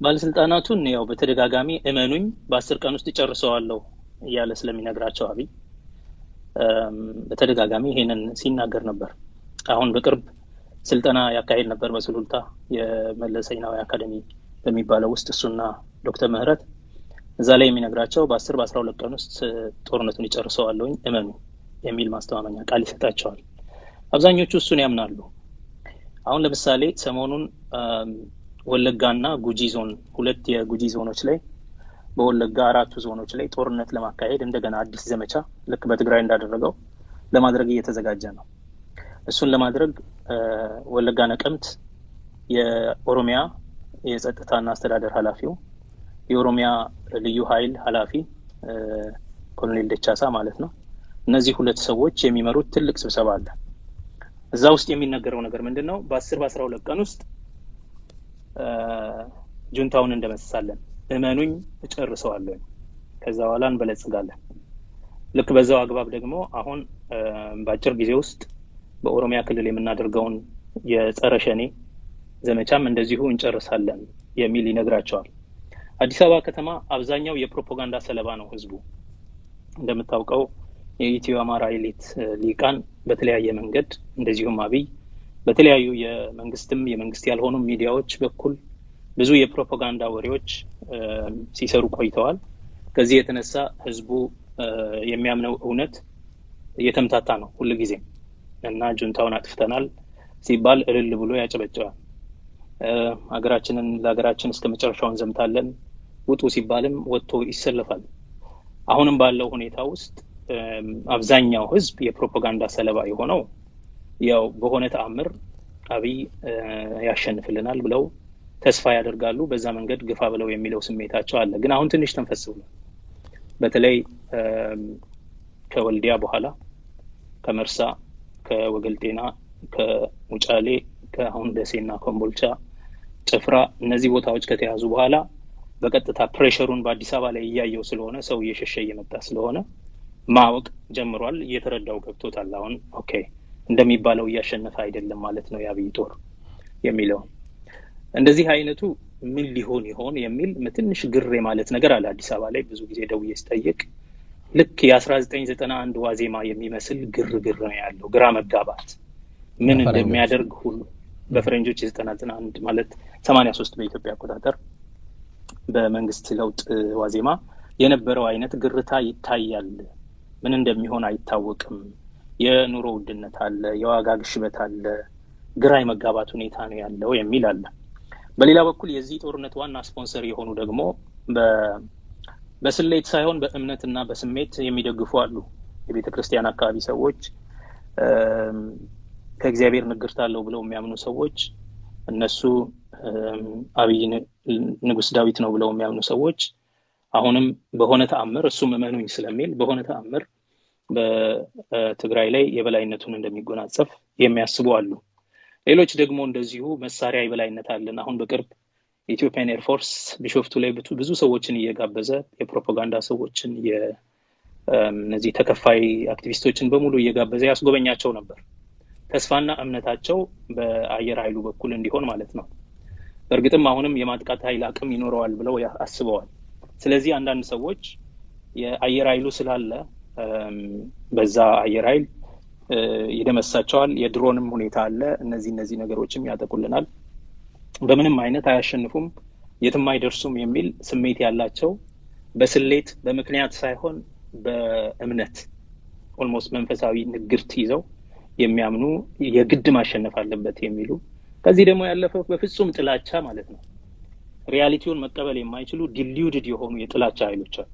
ባለስልጣናቱን ያው በተደጋጋሚ እመኑኝ በ10 ቀን ውስጥ ጨርሰዋለሁ እያለ ስለሚነግራቸው አብይ በተደጋጋሚ ይሄንን ሲናገር ነበር። አሁን በቅርብ ስልጠና ያካሄድ ነበር በሱሉልታ የመለስ ዜናዊ አካዳሚ በሚባለው ውስጥ እሱና ዶክተር ምህረት እዛ ላይ የሚነግራቸው በ10 በ12 ቀን ውስጥ ጦርነቱን ይጨርሰዋለሁኝ እመኑ የሚል ማስተማመኛ ቃል ይሰጣቸዋል። አብዛኞቹ እሱን ያምናሉ። አሁን ለምሳሌ ሰሞኑን ወለጋና ጉጂ ዞን ሁለት የጉጂ ዞኖች ላይ በወለጋ አራቱ ዞኖች ላይ ጦርነት ለማካሄድ እንደገና አዲስ ዘመቻ ልክ በትግራይ እንዳደረገው ለማድረግ እየተዘጋጀ ነው። እሱን ለማድረግ ወለጋ ነቀምት የኦሮሚያ የጸጥታና አስተዳደር ኃላፊው የኦሮሚያ ልዩ ኃይል ኃላፊ ኮሎኔል ደቻሳ ማለት ነው እነዚህ ሁለት ሰዎች የሚመሩት ትልቅ ስብሰባ አለ። እዛ ውስጥ የሚነገረው ነገር ምንድነው? በ10 በ12 ቀን ውስጥ ጁንታውን እንደመሰሳለን እመኑኝ እጨርሰዋለሁ ከዛ በኋላ እንበለጽጋለን። ልክ በዛው አግባብ ደግሞ አሁን በአጭር ጊዜ ውስጥ በኦሮሚያ ክልል የምናደርገውን የጸረ ሸኔ ዘመቻም እንደዚሁ እንጨርሳለን የሚል ይነግራቸዋል። አዲስ አበባ ከተማ አብዛኛው የፕሮፓጋንዳ ሰለባ ነው ህዝቡ። እንደምታውቀው የኢትዮ አማራ ኤሊት ሊቃን በተለያየ መንገድ እንደዚሁም አብይ በተለያዩ የመንግስትም የመንግስት ያልሆኑ ሚዲያዎች በኩል ብዙ የፕሮፓጋንዳ ወሬዎች ሲሰሩ ቆይተዋል። ከዚህ የተነሳ ህዝቡ የሚያምነው እውነት እየተምታታ ነው ሁሉ ጊዜ እና ጁንታውን አጥፍተናል ሲባል እልል ብሎ ያጨበጨባል። ሀገራችንን ለሀገራችን እስከመጨረሻው እንዘምታለን ውጡ ሲባልም ወጥቶ ይሰለፋል። አሁንም ባለው ሁኔታ ውስጥ አብዛኛው ህዝብ የፕሮፓጋንዳ ሰለባ የሆነው ያው በሆነ ተአምር አብይ ያሸንፍልናል ብለው ተስፋ ያደርጋሉ። በዛ መንገድ ግፋ ብለው የሚለው ስሜታቸው አለ። ግን አሁን ትንሽ ተንፈስ ብሎ በተለይ ከወልዲያ በኋላ ከመርሳ ከወገልጤና ከሙጫሌ ከአሁን ደሴና ኮምቦልቻ ጭፍራ እነዚህ ቦታዎች ከተያዙ በኋላ በቀጥታ ፕሬሸሩን በአዲስ አበባ ላይ ያያየው ስለሆነ ሰው እየሸሸ እየመጣ ስለሆነ ማወቅ ጀምሯል። እየተረዳው ገብቶታል። አሁን ኦኬ እንደሚባለው እያሸነፈ አይደለም ማለት ነው የአብይ ጦር የሚለው። እንደዚህ አይነቱ ምን ሊሆን ይሆን የሚል ትንሽ ግሬ ማለት ነገር አለ። አዲስ አበባ ላይ ብዙ ጊዜ ደውዬ ስጠይቅ ልክ የ1991 ዋዜማ የሚመስል ግርግር ነው ያለው። ግራ መጋባት ምን እንደሚያደርግ ሁሉ በፈረንጆች 1991 ማለት 83 በኢትዮጵያ አቆጣጠር በመንግስት ለውጥ ዋዜማ የነበረው አይነት ግርታ ይታያል። ምን እንደሚሆን አይታወቅም። የኑሮ ውድነት አለ፣ የዋጋ ግሽበት አለ፣ ግራ መጋባት ሁኔታ ነው ያለው የሚል አለ። በሌላ በኩል የዚህ ጦርነት ዋና ስፖንሰር የሆኑ ደግሞ በስሌት ሳይሆን በእምነትና በስሜት የሚደግፉ አሉ። የቤተክርስቲያን አካባቢ ሰዎች ከእግዚአብሔር ንግርት አለው ብለው የሚያምኑ ሰዎች እነሱ አብይ ንጉስ ዳዊት ነው ብለው የሚያምኑ ሰዎች አሁንም በሆነ ተአምር እሱም እመኑኝ ስለሚል በሆነ ተአምር በትግራይ ላይ የበላይነቱን እንደሚጎናጸፍ የሚያስቡ አሉ። ሌሎች ደግሞ እንደዚሁ መሳሪያ የበላይነት አለን። አሁን በቅርብ ኢትዮጵያን ኤር ፎርስ ቢሾፍቱ ላይ ብዙ ሰዎችን እየጋበዘ የፕሮፓጋንዳ ሰዎችን እነዚህ ተከፋይ አክቲቪስቶችን በሙሉ እየጋበዘ ያስጎበኛቸው ነበር። ተስፋና እምነታቸው በአየር ኃይሉ በኩል እንዲሆን ማለት ነው። በእርግጥም አሁንም የማጥቃት ኃይል አቅም ይኖረዋል ብለው አስበዋል። ስለዚህ አንዳንድ ሰዎች የአየር ኃይሉ ስላለ በዛ አየር ኃይል ይደመሳቸዋል፣ የድሮንም ሁኔታ አለ፣ እነዚህ ነገሮችም ያጠቁልናል፣ በምንም አይነት አያሸንፉም፣ የትም አይደርሱም የሚል ስሜት ያላቸው በስሌት በምክንያት ሳይሆን በእምነት ኦልሞስት መንፈሳዊ ንግርት ይዘው የሚያምኑ የግድ ማሸነፍ አለበት የሚሉ ከዚህ ደግሞ ያለፈው በፍጹም ጥላቻ ማለት ነው ሪያሊቲውን መቀበል የማይችሉ ዲሉድድ የሆኑ የጥላቻ ኃይሎች አሉ።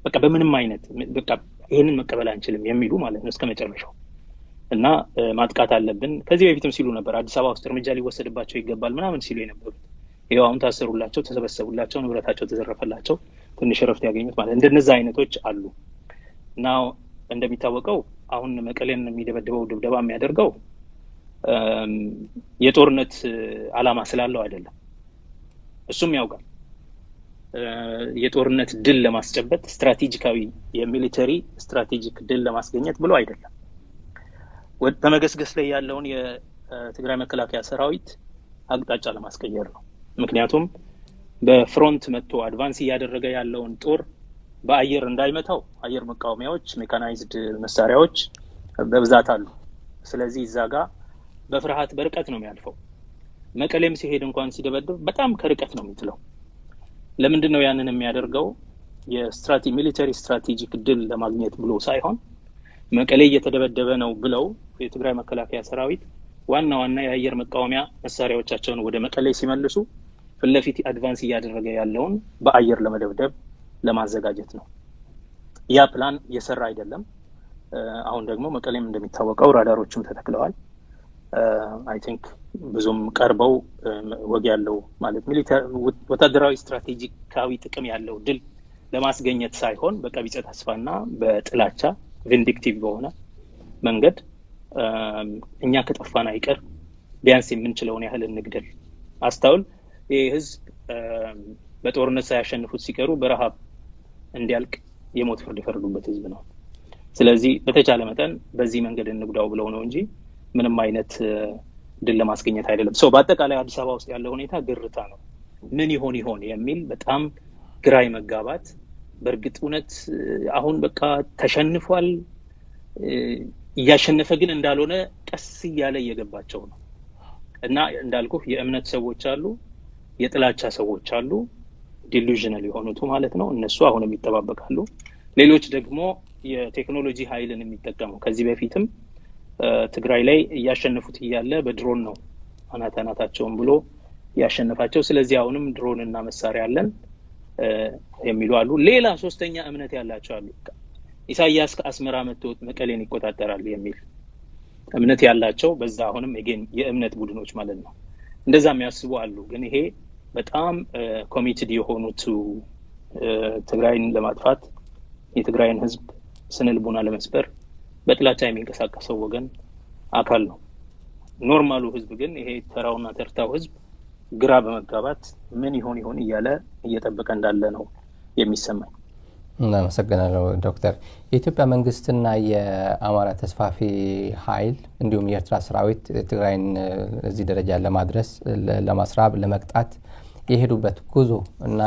በቃ በምንም አይነት በቃ ይሄንን መቀበል አንችልም የሚሉ ማለት ነው እስከመጨረሻው እና ማጥቃት አለብን ከዚህ በፊትም ሲሉ ነበር። አዲስ አበባ ውስጥ እርምጃ ሊወሰድባቸው ይገባል ምናምን ሲሉ የነበሩት ይሄው አሁን ታሰሩላቸው፣ ተሰበሰቡላቸው፣ ንብረታቸው ተዘረፈላቸው፣ ትንሽ ረፍት ያገኙት ማለት እንደነዛ አይነቶች አሉ። እና እንደሚታወቀው አሁን መቀሌን የሚደበድበው ድብደባ የሚያደርገው የጦርነት ዓላማ ስላለው አይደለም። እሱም ያውቃል የጦርነት ድል ለማስጨበጥ ስትራቴጂካዊ የሚሊተሪ ስትራቴጂክ ድል ለማስገኘት ብሎ አይደለም። በመገስገስ ላይ ያለውን የትግራይ መከላከያ ሰራዊት አቅጣጫ ለማስቀየር ነው። ምክንያቱም በፍሮንት መጥቶ አድቫንስ ያደረገ ያለውን ጦር በአየር እንዳይመታው አየር መቃወሚያዎች ሜካናይዝድ መሳሪያዎች በብዛት አሉ። ስለዚህ እዛ ጋር በፍርሃት በርቀት ነው የሚያልፈው። መቀሌም ሲሄድ እንኳን ሲደበደብ በጣም ከርቀት ነው የሚጥለው። ለምንድን ነው ያንን የሚያደርገው? ሚሊተሪ ስትራቴጂክ ድል ለማግኘት ብሎ ሳይሆን መቀሌ እየተደበደበ ነው ብለው የትግራይ መከላከያ ሰራዊት ዋና የአየር መቃወሚያ መሳሪያዎቻቸውን ወደ መቀሌ ሲመልሱ ፍለፊት አድቫንስ ያደረገ ያለውን በአየር ለመደብደብ ለማዘጋጀት ነው። ያ ፕላን እየሰራ አይደለም። አሁን ደግሞ መቀሌም እንደሚታወቀው ራዳሮችም ተተክለዋል። አይ ቲንክ ብዙም ቀርበው ወግ ያለው ማለት ወታደራዊ ስትራቴጂካዊ ጥቅም ያለው ድል ለማስገኘት ሳይሆን በቀቢጸ ተስፋና በጥላቻ ቪንዲክቲቭ በሆነ መንገድ እኛ ከጠፋን አይቀር ቢያንስ የምንችለውን ያህል እንግደል። አስተውል፣ ይህ ህዝብ በጦርነት ሳያሸንፉት ሲቀሩ በረሃብ እንዲያልቅ የሞት ፍርድ የፈረዱበት ህዝብ ነው። ስለዚህ በተቻለ መጠን በዚህ መንገድ እንጉዳው ብለው ነው እንጂ ምንም አይነት ድል ለማስገኘት አይደለም። በአጠቃላይ አዲስ አበባ ውስጥ ያለው ሁኔታ ግርታ ነው። ምን ይሆን የሚል በጣም ግራይ መጋባት። በእርግጥ እውነት አሁን በቃ ተሸንፏል፣ እያሸነፈ ግን እንዳልሆነ ቀስ እያለ እየገባቸው ነው። እና እንዳልኩህ የእምነት ሰዎች አሉ፣ የጥላቻ ሰዎች አሉ፣ ዲሉዥናል የሆኑት ማለት ነው። እነሱ አሁንም ይተባበቃሉ። ሌሎች ደግሞ የቴክኖሎጂ ኃይልን የሚጠቀሙ ከዚህ በፊትም ትግራይ ላይ እያሸነፉት እያለ በድሮን ነው አናታቸውን ብሎ ያሸነፋቸው። ስለዚህ አሁንም ድሮን እና መሳሪያ አለን የሚሉ አሉ። ሌላ ሶስተኛ እምነት ያላቸው አሉ። ኢሳያስ ከአስመራ መጥቶ መቀሌን ይቆጣጠራል የሚል እምነት ያላቸው በዛ አሁንም የእምነት ቡድኖች ማለት ነው እንደዛ የሚያስቡ አሉ። ግን ይሄ በጣም ኮሚትድ የሆኑት ትግራይን ለማጥፋት የትግራይን ህዝብ ስነልቦና ለመስበር በጥላቻ የሚንቀሳቀሰው ወገን አካል ነው። ኖርማሉ ህዝብ ግን ይሄ ተራውና ተርታው ህዝብ ግራ በመጋባት ምን ይሆን እያለ እየጠበቀ እንዳለ ነው የሚሰማኝ። እናመሰግናለሁ ዶክተር። የኢትዮጵያ መንግስትና የአማራ ተስፋፊ ኃይል እንዲሁም የኤርትራ ሰራዊት ትግራይን እዚህ ደረጃ ለማድረስ ለማስራብ ለመቅጣት የሄዱበት ጉዞ እና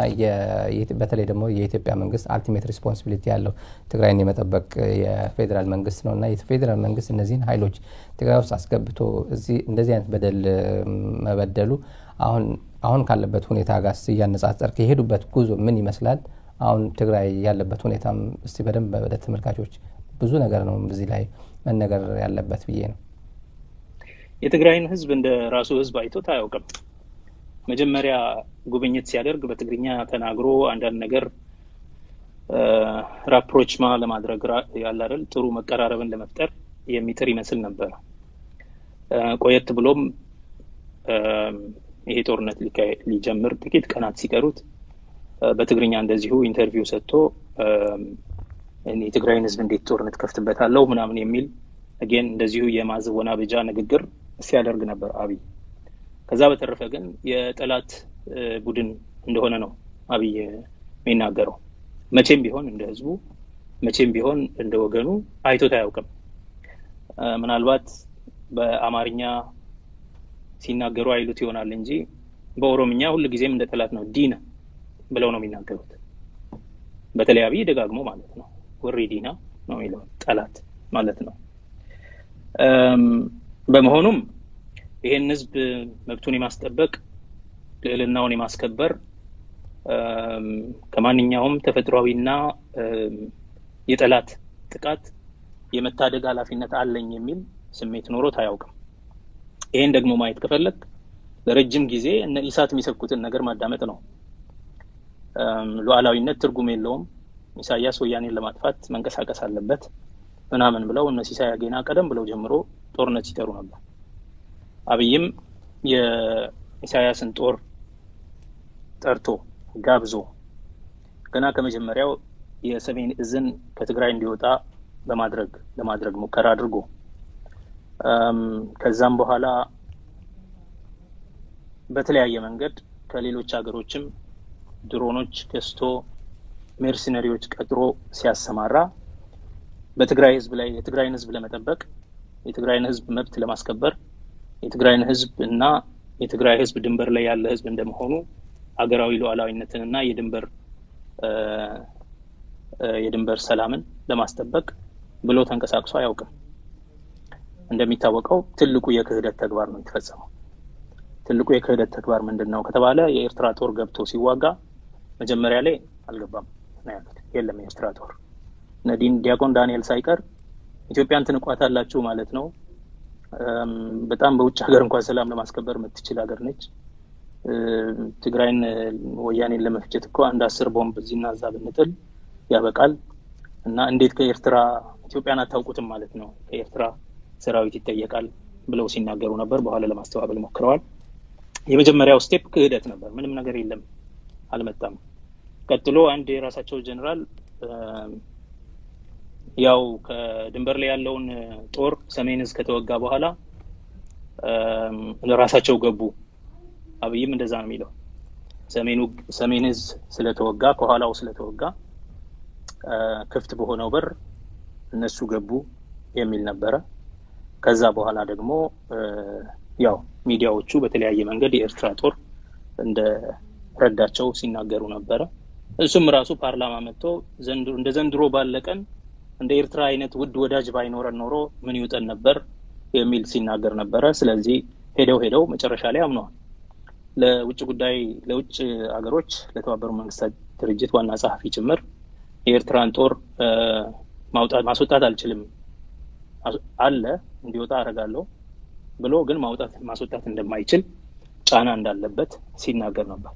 በተለይ ደግሞ የኢትዮጵያ መንግስት አልቲሜት ሪስፖንሲቢሊቲ ያለው ትግራይን የመጠበቅ የፌደራል መንግስት ነውና የፌደራል መንግስት እነዚህን ኃይሎች ትግራይ ውስጥ አስገብቶ እዚህ እንደዚህ አይነት በደል መበደሉ አሁን ካለበት ሁኔታ ጋር ሲያነጻጸር የሄዱበት ጉዞ ምን ይመስላል? አሁን ትግራይ ያለበት ሁኔታም እስቲ በደንብ ወደ ተመልካቾች ብዙ ነገር ነው እዚህ ላይ መነገር ያለበት ብዬ ነው። የትግራይን ህዝብ እንደ ራሱ ህዝብ አይቶት አያውቅም። መጀመሪያ ጉብኝት ሲያደርግ በትግርኛ ተናግሮ አንዳንድ ነገር ራፕሮችማ ለማድረግ ያለ አይደል ጥሩ መቀራረብን ለመፍጠር የሚጥር ይመስል ነበር። ቆየት ብሎም ይሄ ጦርነት ሊጀምር ጥቂት ቀናት ሲቀሩት በትግርኛ እንደዚሁ ኢንተርቪው ሰጥቶ የትግራይን ህዝብ እንዴት ጦርነት ከፍትበታለሁ ምናምን የሚል again እንደዚሁ የማዘወናበጃ ንግግር ሲያደርግ ነበር አብይ። ከዛ በተረፈ ግን የጠላት ቡድን እንደሆነ ነው አብይ የሚናገረው። መቼም ቢሆን እንደ ህዝቡ መቼም ቢሆን እንደ ወገኑ አይቶት አያውቅም። ምናልባት በአማርኛ ሲናገሩ አይሉት ይሆናል እንጂ በኦሮምኛ ሁሉ ጊዜም እንደ ጠላት ነው ዲና ብለው ነው የሚናገሩት። በተለይ አብይ ደጋግሞ ማለት ነው ወሪ ዲና ነው የሚለው ጠላት ማለት ነው። በመሆኑም ይሄን ህዝብ መብቱን የማስጠበቅ ልዕልናውን የማስከበር ከማንኛውም ተፈጥሯዊና የጠላት ጥቃት የመታደግ ኃላፊነት አለኝ የሚል ስሜት ኖሮት አያውቅም። ይሄን ደግሞ ማየት ከፈለክ ለረጅም ጊዜ እነ ኢሳት የሚሰብኩትን ነገር ማዳመጥ ነው። ሉዓላዊነት ትርጉም የለውም፣ ኢሳያስ ወያኔን ለማጥፋት መንቀሳቀስ አለበት ምናምን ብለው እነ ሲሳይ አጌና ቀደም ብለው ጀምሮ ጦርነት ሲጠሩ ነበር። አብይም የኢሳያስን ጦር ጠርቶ ጋብዞ ገና ከመጀመሪያው የሰሜን እዝን ከትግራይ እንዲወጣ ለማድረግ ሙከራ አድርጎ ከዛም በኋላ በተለያየ መንገድ ከሌሎች ሀገሮችም ድሮኖች ገዝቶ ሜርሲነሪዎች ቀጥሮ ሲያሰማራ በትግራይ ህዝብ ላይ የትግራይን ህዝብ ለመጠበቅ የትግራይን ህዝብ መብት ለማስከበር የትግራይን ህዝብ እና የትግራይ ህዝብ ድንበር ላይ ያለ ህዝብ እንደመሆኑ አገራዊ ሉዓላዊነትንና የድንበር ሰላምን ለማስጠበቅ ብሎ ተንቀሳቅሶ አያውቅም። እንደሚታወቀው ትልቁ የክህደት ተግባር ነው የተፈጸመው። ትልቁ የክህደት ተግባር ምንድነው ከተባለ የኤርትራ ጦር ገብቶ ሲዋጋ መጀመሪያ ላይ አልገባም ነው ያሉት። የለም የኤርትራ ጦር ዲያቆን ዳንኤል ሳይቀር ኢትዮጵያን ትንቋታላችሁ ማለት ነው፣ በጣም በውጭ ሀገር እንኳን ሰላም ለማስከበር የምትችል ሀገር ነች፣ ትግራይን ወያኔን ለመፍጨት እኮ አንድ 10 ቦምብ እዚህና እዛ ብንጥል ያበቃል እና እንዴት ከኤርትራ ኢትዮጵያን አታውቁትም ማለት ነው፣ ከኤርትራ ሰራዊት ይጠየቃል ብለው ሲናገሩ ነበር። በኋላ ለማስተባበል ሞክረዋል። የመጀመሪያው ስቴፕ ክህደት ነበር። ምንም ነገር የለም አልመጣም። ቀጥሎ አንድ የራሳቸው ጀነራል ያው ከድንበር ላይ ያለውን ጦር ሰሜን ዕዝ ከተወጋ በኋላ ለራሳቸው ገቡ። አብይም እንደዛ ነው የሚለው። ሰሜን ዕዝ ስለተወጋ ከኋላው ስለተወጋ ክፍት በሆነው በር እነሱ ገቡ የሚል ነበረ። ከዛ በኋላ ደግሞ ያው ሚዲያዎቹ በተለያየ መንገድ የኤርትራ ጦር እንደ ረዳቸው ሲናገሩ ነበረ። እሱም ራሱ ፓርላማ መጥቶ ዘንድሮ ባለቀን እንደ ኤርትራ አይነት ውድ ወዳጅ ባይኖረን ኖሮ ምን ይውጠን ነበር የሚል ሲናገር ነበረ። ስለዚህ ሄደው መጨረሻ ላይ አምነዋል። ለውጭ ሀገሮች ለተባበሩት መንግስታት ድርጅት ዋና ጸሐፊ ጭምር የኤርትራን ጦር ማስወጣት አልችልም አለ እንዲወጣ አረጋለሁ ብሎ ግን ማስወጣት እንደማይችል ጫና እንዳለበት ሲናገር ነበር።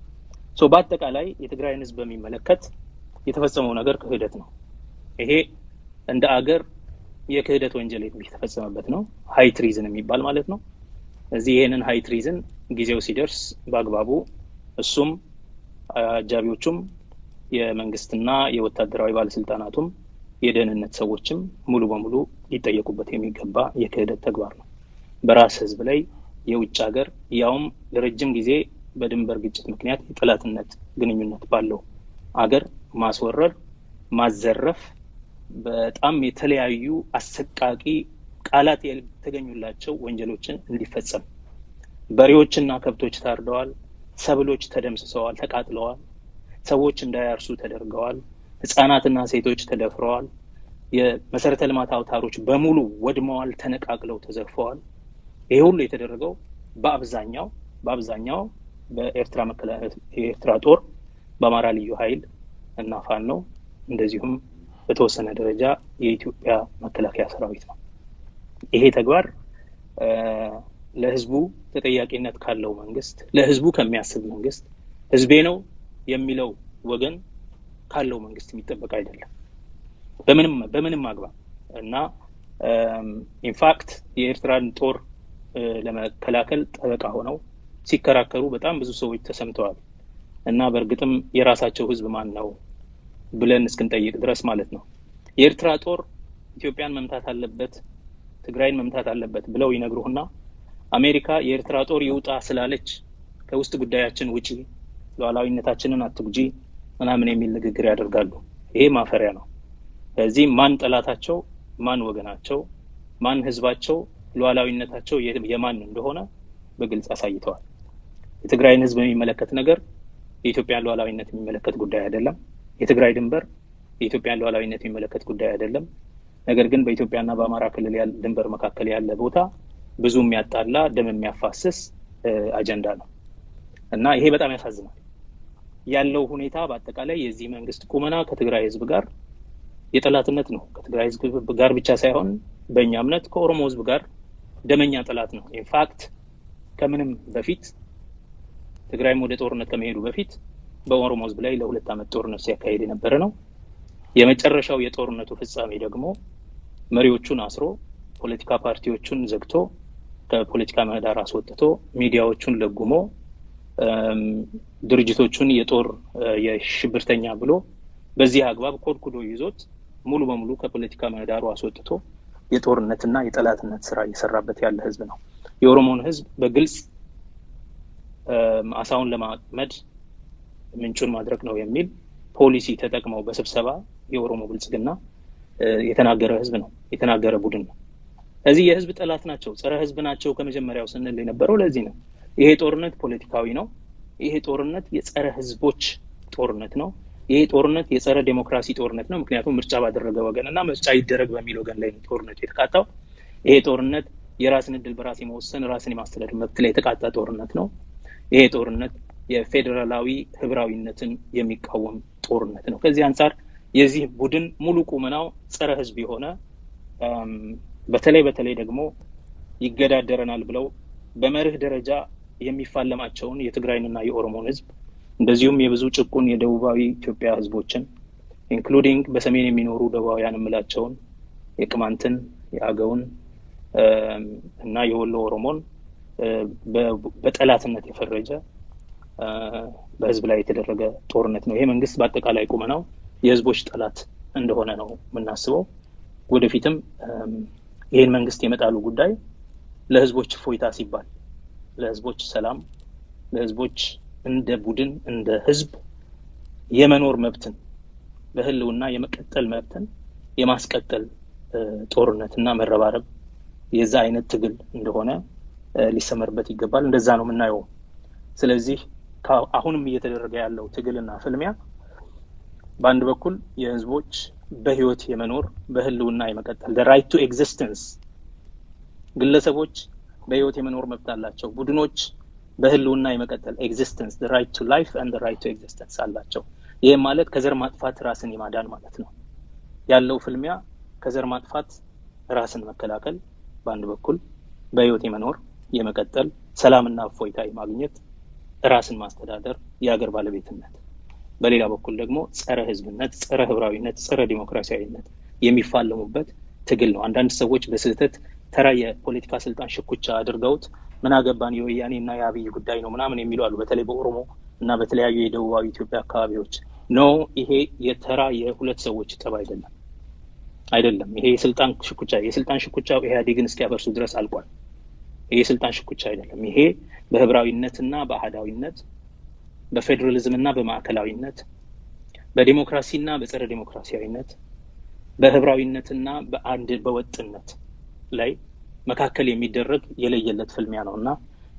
በአጠቃላይ የትግራይን ህዝብ በሚመለከት የተፈጸመው ነገር ክህደት ነው። ይሄ እንደ አገር የክህደት ወንጀል የተፈጸመበት ነው። ሃይ ትሪዝን የሚባል ማለት ነው። እዚህ ይሄንን ሃይ ትሪዝን ጊዜው ሲደርስ በአግባቡ እሱም አጃቢዎቹም የመንግስትና የወታደራዊ ባለስልጣናቱም የደህንነት ሰዎችም ሙሉ በሙሉ ሊጠየቁበት የሚገባ የክህደት ተግባር ነው። በራስ ህዝብ ላይ የውጭ ሀገር ያውም ለረጅም ጊዜ በድንበር ግጭት ምክንያት የጠላትነት ግንኙነት ባለው አገር ማስወረር፣ ማዘረፍ፣ በጣም የተለያዩ አሰቃቂ ቃላት የተገኙላቸው ወንጀሎችን እንዲፈጸም በሬዎችና ከብቶች ታርደዋል፣ ሰብሎች ተደምስሰዋል፣ ተቃጥለዋል፣ ሰዎች እንዳያርሱ ተደርገዋል፣ ህፃናትና ሴቶች ተደፍረዋል፣ የመሰረተ ልማት አውታሮች በሙሉ ወድመዋል፣ ተነቃቅለው ተዘርፈዋል። ይሄ ሁሉ የተደረገው በአብዛኛው በኤርትራ ጦር፣ በአማራ ልዩ ኃይል እና ፋኖ እንደዚሁም በተወሰነ ደረጃ የኢትዮጵያ መከላከያ ሰራዊት ነው። ይሄ ተግባር ለህዝቡ ተጠያቂነት ካለው መንግስት፣ ለህዝቡ ከሚያስብ መንግስት፣ ህዝቤ ነው የሚለው ወገን ካለው መንግስት የሚጠበቅ አይደለም በምንም አግባብ እና ኢንፋክት የኤርትራን ጦር ለመከላከል ጠበቃ ሆነው ሲከራከሩ በጣም ብዙ ሰዎች ተሰምተዋል እና በእርግጥም የራሳቸው ህዝብ ማን ነው ብለን እስክንጠይቅ ድረስ ማለት ነው። የኤርትራ ጦር ኢትዮጵያን መምታት አለበት፣ ትግራይን መምታት አለበት ብለው ይነግሩና አሜሪካ የኤርትራ ጦር ይውጣ ስላለች ከውስጥ ጉዳያችን ውጪ ሉዓላዊነታችንን አትጉጂ ምናምን የሚል ንግግር ያደርጋሉ። ይሄ ማፈሪያ ነው። ስለዚህ ማን ጠላታቸው፣ ማን ወገናቸው፣ ማን ህዝባቸው፣ ሉዓላዊነታቸው የማን እንደሆነ በግልጽ አሳይተዋል። የትግራይን ህዝብ የሚመለከት ነገር የኢትዮጵያን ሉዓላዊነት የሚመለከት ጉዳይ አይደለም። የትግራይ ድንበር የኢትዮጵያን ሉዓላዊነት የሚመለከት ጉዳይ አይደለም። ነገር ግን በኢትዮጵያና በአማራ ክልል ያለ ድንበር መካከል ያለ ቦታ ብዙ የሚያጣላ ደም የሚያፋስስ አጀንዳ ነው እና ይሄ በጣም ያሳዝናል። ያለው ሁኔታ በአጠቃላይ የዚህ መንግስት ቁመና ከትግራይ ህዝብ ጋር የጠላትነት ነው። ከትግራይ ህዝብ ጋር ብቻ ሳይሆን በእኛ እምነት ከኦሮሞ ህዝብ ጋር ደመኛ ጠላት ነው። ኢንፋክት ከምንም በፊት ትግራይም ወደ ጦርነት ከመሄዱ በፊት በኦሮሞ ህዝብ ላይ ለ2 አመት ጦርነት ሲያካሂድ የነበረ ነው። የመጨረሻው የጦርነቱ ፍጻሜ ደግሞ መሪዎቹን አስሮ ፖለቲካ ፓርቲዎቹን ዘግቶ ከፖለቲካ ምህዳር አስወጥቶ ሚዲያዎቹን ለጉሞ ድርጅቶቹን የጦር የሽብርተኛ ብሎ በዚህ አግባብ ኮድኩዶ ይዞት ሙሉ በሙሉ ከፖለቲካ ምህዳሩ አስወጥቶ የጦርነትና የጠላትነት ስራ እየሰራበት ያለ ህዝብ ነው። የኦሮሞን ህዝብ በግልጽ አሳውን ለማጥመድ ምንጩን ማድረግ ነው የሚል ፖሊሲ ተጠቅመው በስብሰባ የኦሮሞ ብልጽግና የተናገረ ህዝብ ነው፣ የተናገረ ቡድን ነው። እዚህ የህዝብ ጠላት ናቸው፣ ጸረ ህዝብ ናቸው ከመጀመሪያው ስንል የነበረው ለዚህ ነው። ይሄ ጦርነት ፖለቲካዊ ነው። ይሄ ጦርነት የጸረ ህዝቦች ጦርነት ነው። ይሄ ጦርነት የጸረ ዴሞክራሲ ጦርነት ነው። ምክንያቱም ምርጫ ባደረገ ወገንና ምርጫ ይደረግ በሚል ወገን ላይ ጦርነቱ የተቃጣው። ይሄ ጦርነት የራስን እድል በራስ የመወሰን ራስን የማስተዳደር መብት ላይ የተቃጣ ጦርነት ነው። ይሄ ጦርነት የፌዴራላዊ ህብራዊነትን የሚቃወም ጦርነት ነው። ከዚህ አንፃር የዚህ ቡድን ሙሉ ቁመናው ጸረ ህዝብ የሆነ በተለይ ደግሞ ይገዳደረናል ብለው በመርህ ደረጃ የሚፋለማቸውን የትግራይንና የኦሮሞን ህዝብ እንደዚሁም የብዙ ጭቁን የደቡባዊ ኢትዮጵያ ህዝቦችን ኢንክሉዲንግ በሰሜን የሚኖሩ ደቡባውያን ምላቸውን የቅማንትን የአገውን እና የወሎ ኦሮሞን በጠላትነት የፈረጀ በህዝብ ላይ የተደረገ ጦርነት ነው። ይሄ መንግስት በአጠቃላይ ቁመናው የህዝቦች ጠላት እንደሆነ ነው የምናስበው። ወደፊትም ይሄን መንግስት የመጣሉ ጉዳይ ለህዝቦች ፎይታ ሲባል ለህዝቦች ሰላም ለህዝቦች እንደ ቡድን እንደ ህዝብ የመኖር መብትን በህልውና የመቀጠል መብትን የማስቀጠል ጦርነትና መረባረብ የዛ አይነት ትግል እንደሆነ ሊሰመርበት ይገባል። እንደዛ ነው የምናየው። ስለዚህ አሁንም እየተደረገ ያለው ትግልና ፍልሚያ በአንድ በኩል የህዝቦች በህይወት የመኖር በህልውና የመቀጠል the right to existence ግለሰቦች በህይወት የመኖር መብት አላቸው። ቡድኖች በህልውና የመቀጠል existence the right to life and the right to existence አላቸው። ይሄ ማለት ከዘር ማጥፋት ራስን የማዳን ማለት ነው። ያለው ፍልሚያ ከዘር ማጥፋት ራስን መከላከል በአንድ በኩል በህይወት የመኖር የመቀጠል ሰላምና እፎይታ የማግኘት ራስን ማስተዳደር የሀገር ባለቤትነት በሌላ በኩል ደግሞ ጸረ ህዝብነት ጸረ ህብራዊነት ጸረ ዲሞክራሲያዊነት የሚፋለሙበት ትግል ነው። አንዳንድ ሰዎች በስህተት ተራ የፖለቲካ ስልጣን ሽኩቻ አድርገውት ምን አገባን የወያኔና የአብይ ጉዳይ ነው ምናምን የሚሉ አሉ። በተለይ በኦሮሞ እና በተለያዩ የደቡባዊ ኢትዮጵያ አካባቢዎች ነው። ይሄ የተራ የሁለት ሰዎች ጠብ አይደለም። ይሄ የስልጣን ሽኩቻ ኢህአዴግን እስኪያፈርሱ ድረስ አልቋል። ይሄ የስልጣን ሽኩቻ አይደለም። ይሄ በህብራዊነትና በአህዳዊነት በፌደራሊዝምና በማዕከላዊነት በዲሞክራሲና በጸረ ዲሞክራሲያዊነት በህብራዊነትና በአንድ በወጥነት ላይ መካከል የሚደረግ የለየለት ፍልሚያ ነውና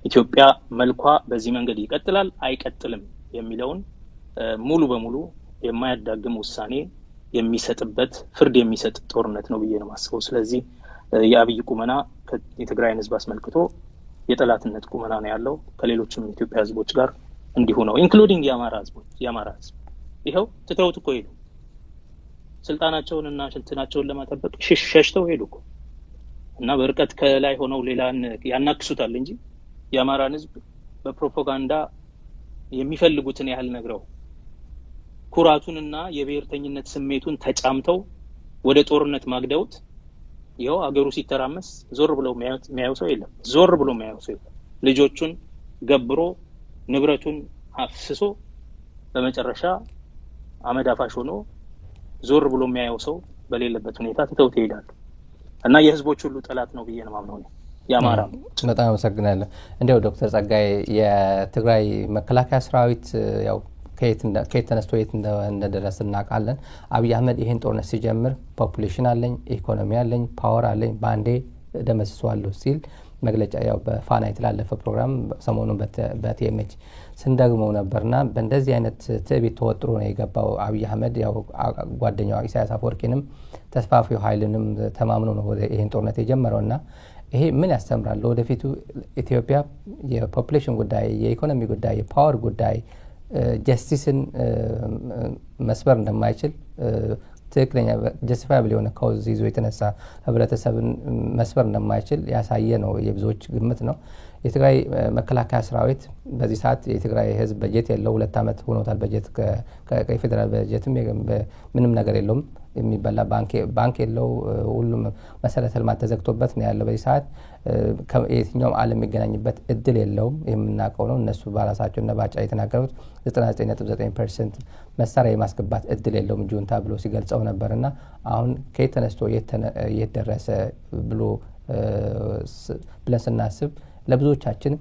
ኢትዮጵያ መልኳ በዚህ መንገድ ይቀጥላል አይቀጥልም የሚለውን ሙሉ በሙሉ የማያዳግም ውሳኔ የሚሰጥበት ፍርድ የሚሰጥ ጦርነት ነው ብዬ ነው ማስበው። ስለዚህ የአብይ ቁመና የትግራይን ህዝብ አስመልክቶ የጠላትነት ቁመና ነው ያለው ከሌሎችም ኢትዮጵያ ህዝቦች ጋር እንዲሁ ነው ኢንክሉዲንግ የአማራ ህዝብ ይሄው ትተውት እኮ ሄዱ። ስልጣናቸውንና ሽንትናቸውን ለማጠበቅ ሸሽተው ሄዱ እኮ እና በርቀት ከላይ ሆነው ሌላን ያናክሱታል እንጂ የአማራን ህዝብ በፕሮፓጋንዳ የሚፈልጉትን ያህል ነግረው ኩራቱንና የብሔርተኝነት ስሜቱን ተጫምተው ወደ ጦርነት ማግደውት ይሄው አገሩ ሲተራመስ ዞር ብለው የሚያዩ ሰው የለም። ልጆቹን ገብሮ ንብረቱን አፍስሶ በመጨረሻ አመድ አፋሽ ሆኖ ዞር ብሎ የሚያየው ሰው በሌለበት ሁኔታ ትተውት ይሄዳሉ እና የህዝቦች ሁሉ ጠላት ነው ብዬ ነው ማምነው ነው ያማራ። በጣም አመሰግናለሁ። እንደው ዶክተር ጸጋይ የትግራይ መከላከያ ሰራዊት ያው ከየት ተነስቶ የት እንደደረሰ እናውቃለን። አብይ አህመድ ይሄን ጦርነት ሲጀምር ፖፑሌሽን አለኝ ኢኮኖሚ አለኝ ፓወር አለኝ ባንዴ ደመስሷለሁ ሲል መግለጫ ያው በፋና የተላለፈ ፕሮግራም ሰሞኑን በቲኤምኤች ስንደግመው ነበርና በእንደዚህ አይነት ትዕቢት ተወጥሮ ነው የገባው አብይ አህመድ። ያው ጓደኛው ኢሳያስ አፈወርቂንም ተስፋፊው ኃይልንም ተማምኖ ነው ይሄን ጦርነት የጀመረውና ይሄ ምን ያስተምራል ወደፊቱ ኢትዮጵያ የፖፑሌሽን ጉዳይ የኢኮኖሚ ጉዳይ የፓወር ጉዳይ ጀስቲስን መስበር እንደማይችል ትክክለኛ ጀስቲፋብል የሆነ ካውዝ ይዞ የተነሳ ህብረተሰብን መስበር እንደማይችል ያሳየ ነው የብዙዎች ግምት ነው። የትግራይ መከላከያ ሰራዊት በዚህ ሰዓት የትግራይ ህዝብ በጀት የለው 2 አመት ሆኖታል። በጀት ከፌደራል በጀትም ምንም ነገር የለውም የሚበላ ባንክ የለው ሁሉም መሰረተ ልማት ተዘግቶበት ነው ያለው። በዚህ ሰዓት የትኛውም ዓለም የሚገናኝበት እድል የለውም የምናውቀው ነው። እነሱ በራሳቸው ነባጫ የተናገሩት 99.9% መሳሪያ የማስገባት እድል የለውም ጁንታ ብሎ ሲገልጸው ነበርና አሁን ከየት ተነስቶ የት ደረሰ ብሎ ብለን ስናስብ ለብዙዎቻችን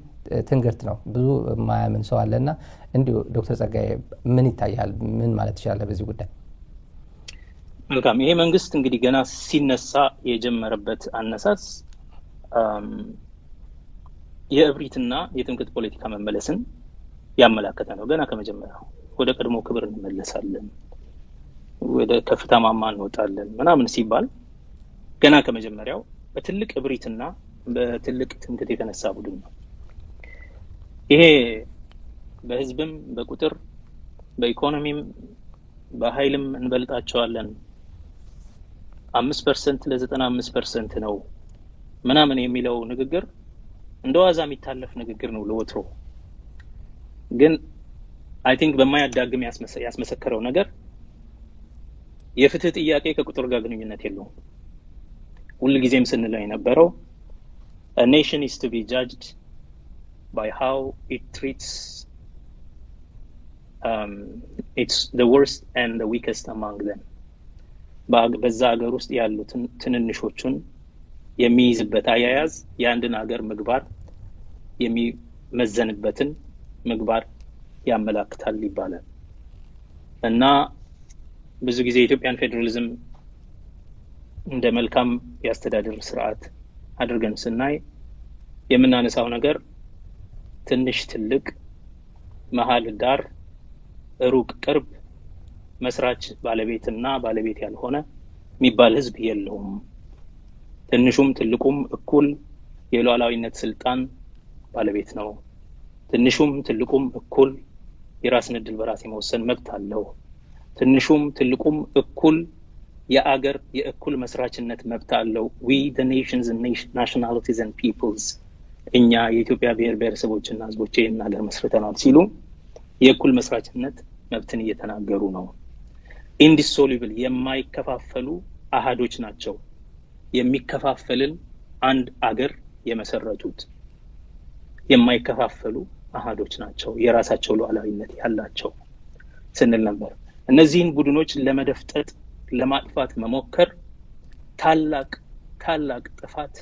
ትንግርት ነው። ብዙ ማያምን ሰው አለና እንዲሁ ዶክተር ጸጋይ ምን ይታያል? ምን ማለት ይችላል በዚህ ጉዳይ? መልካም። ይሄ መንግስት እንግዲህ ገና ሲነሳ የጀመረበት አነሳስ የእብሪትና የትምክህት ፖለቲካ መመለስን ያመላከተ ነው። ገና ከመጀመሪያው ወደ ቀድሞ ክብር እንመለሳለን፣ ወደ ከፍታ ማማ እንወጣለን ምናምን ሲባል ገና ከመጀመሪያው በትልቅ እብሪትና በትልቅ ትምክህት የተነሳ ቡድን ነው። ይሄ በህዝብም በቁጥር በኢኮኖሚም በኃይልም እንበልጣቸዋለን 5% ለ95% ነው ምናምን የሚለው ንግግር እንደዋዛ የሚታለፍ ንግግር ነው ለወትሮ። ግን አይ ቲንክ በማያዳግም ያስመሰከረው ነገር የፍትህ ጥያቄ ከቁጥር ጋር ግንኙነት የለውም። ሁሉ ጊዜም ስንለው የነበረው a nation is to be judged by how it treats it's the worst and the weakest among them. በዛ ሀገር ውስጥ ያሉትን ትንንሾቹን የሚይዝበት አያያዝ የአንድን ሀገር ምግባር የሚመዘንበትን ምግባር ያመላክታል ይባላል። እና ብዙ ጊዜ የኢትዮጵያን ፌደራሊዝም እንደ መልካም ያስተዳደር ስርዓት አድርገን ስናይ የምናነሳው ነገር ትንሽ ትልቅ መሃል ዳር ሩቅ ቅርብ መስራች ባለቤትና ባለቤት ያልሆነ የሚባል ህዝብ የለውም። ትንሹም ትልቁም እኩል የሉዓላዊነት ስልጣን ባለቤት ነው። ትንሹም ትልቁም እኩል የራስን ዕድል በራስ የመወሰን መብት አለው። ትንሹም ትልቁም እኩል የአገር የእኩል መስራችነት መብት አለው። we the nations and nationalities and peoples እኛ የኢትዮጵያ ብሔር ብሔረሰቦችና ህዝቦች ይህን ሀገር መስርተናል ሲሉ የእኩል መስራችነት መብትን እየተናገሩ ነው። indissoluble የማይከፋፈሉ አሃዶች ናቸው የሚከፋፈልን አንድ አገር የመሰረቱት። የማይከፋፈሉ አሃዶች ናቸው የራሳቸው ሉዓላዊነት ያላቸው ስንል ነበር። እነዚህን ቡድኖች ለመደፍጠጥ ለማጥፋት መሞከር ታላቅ ጥፋት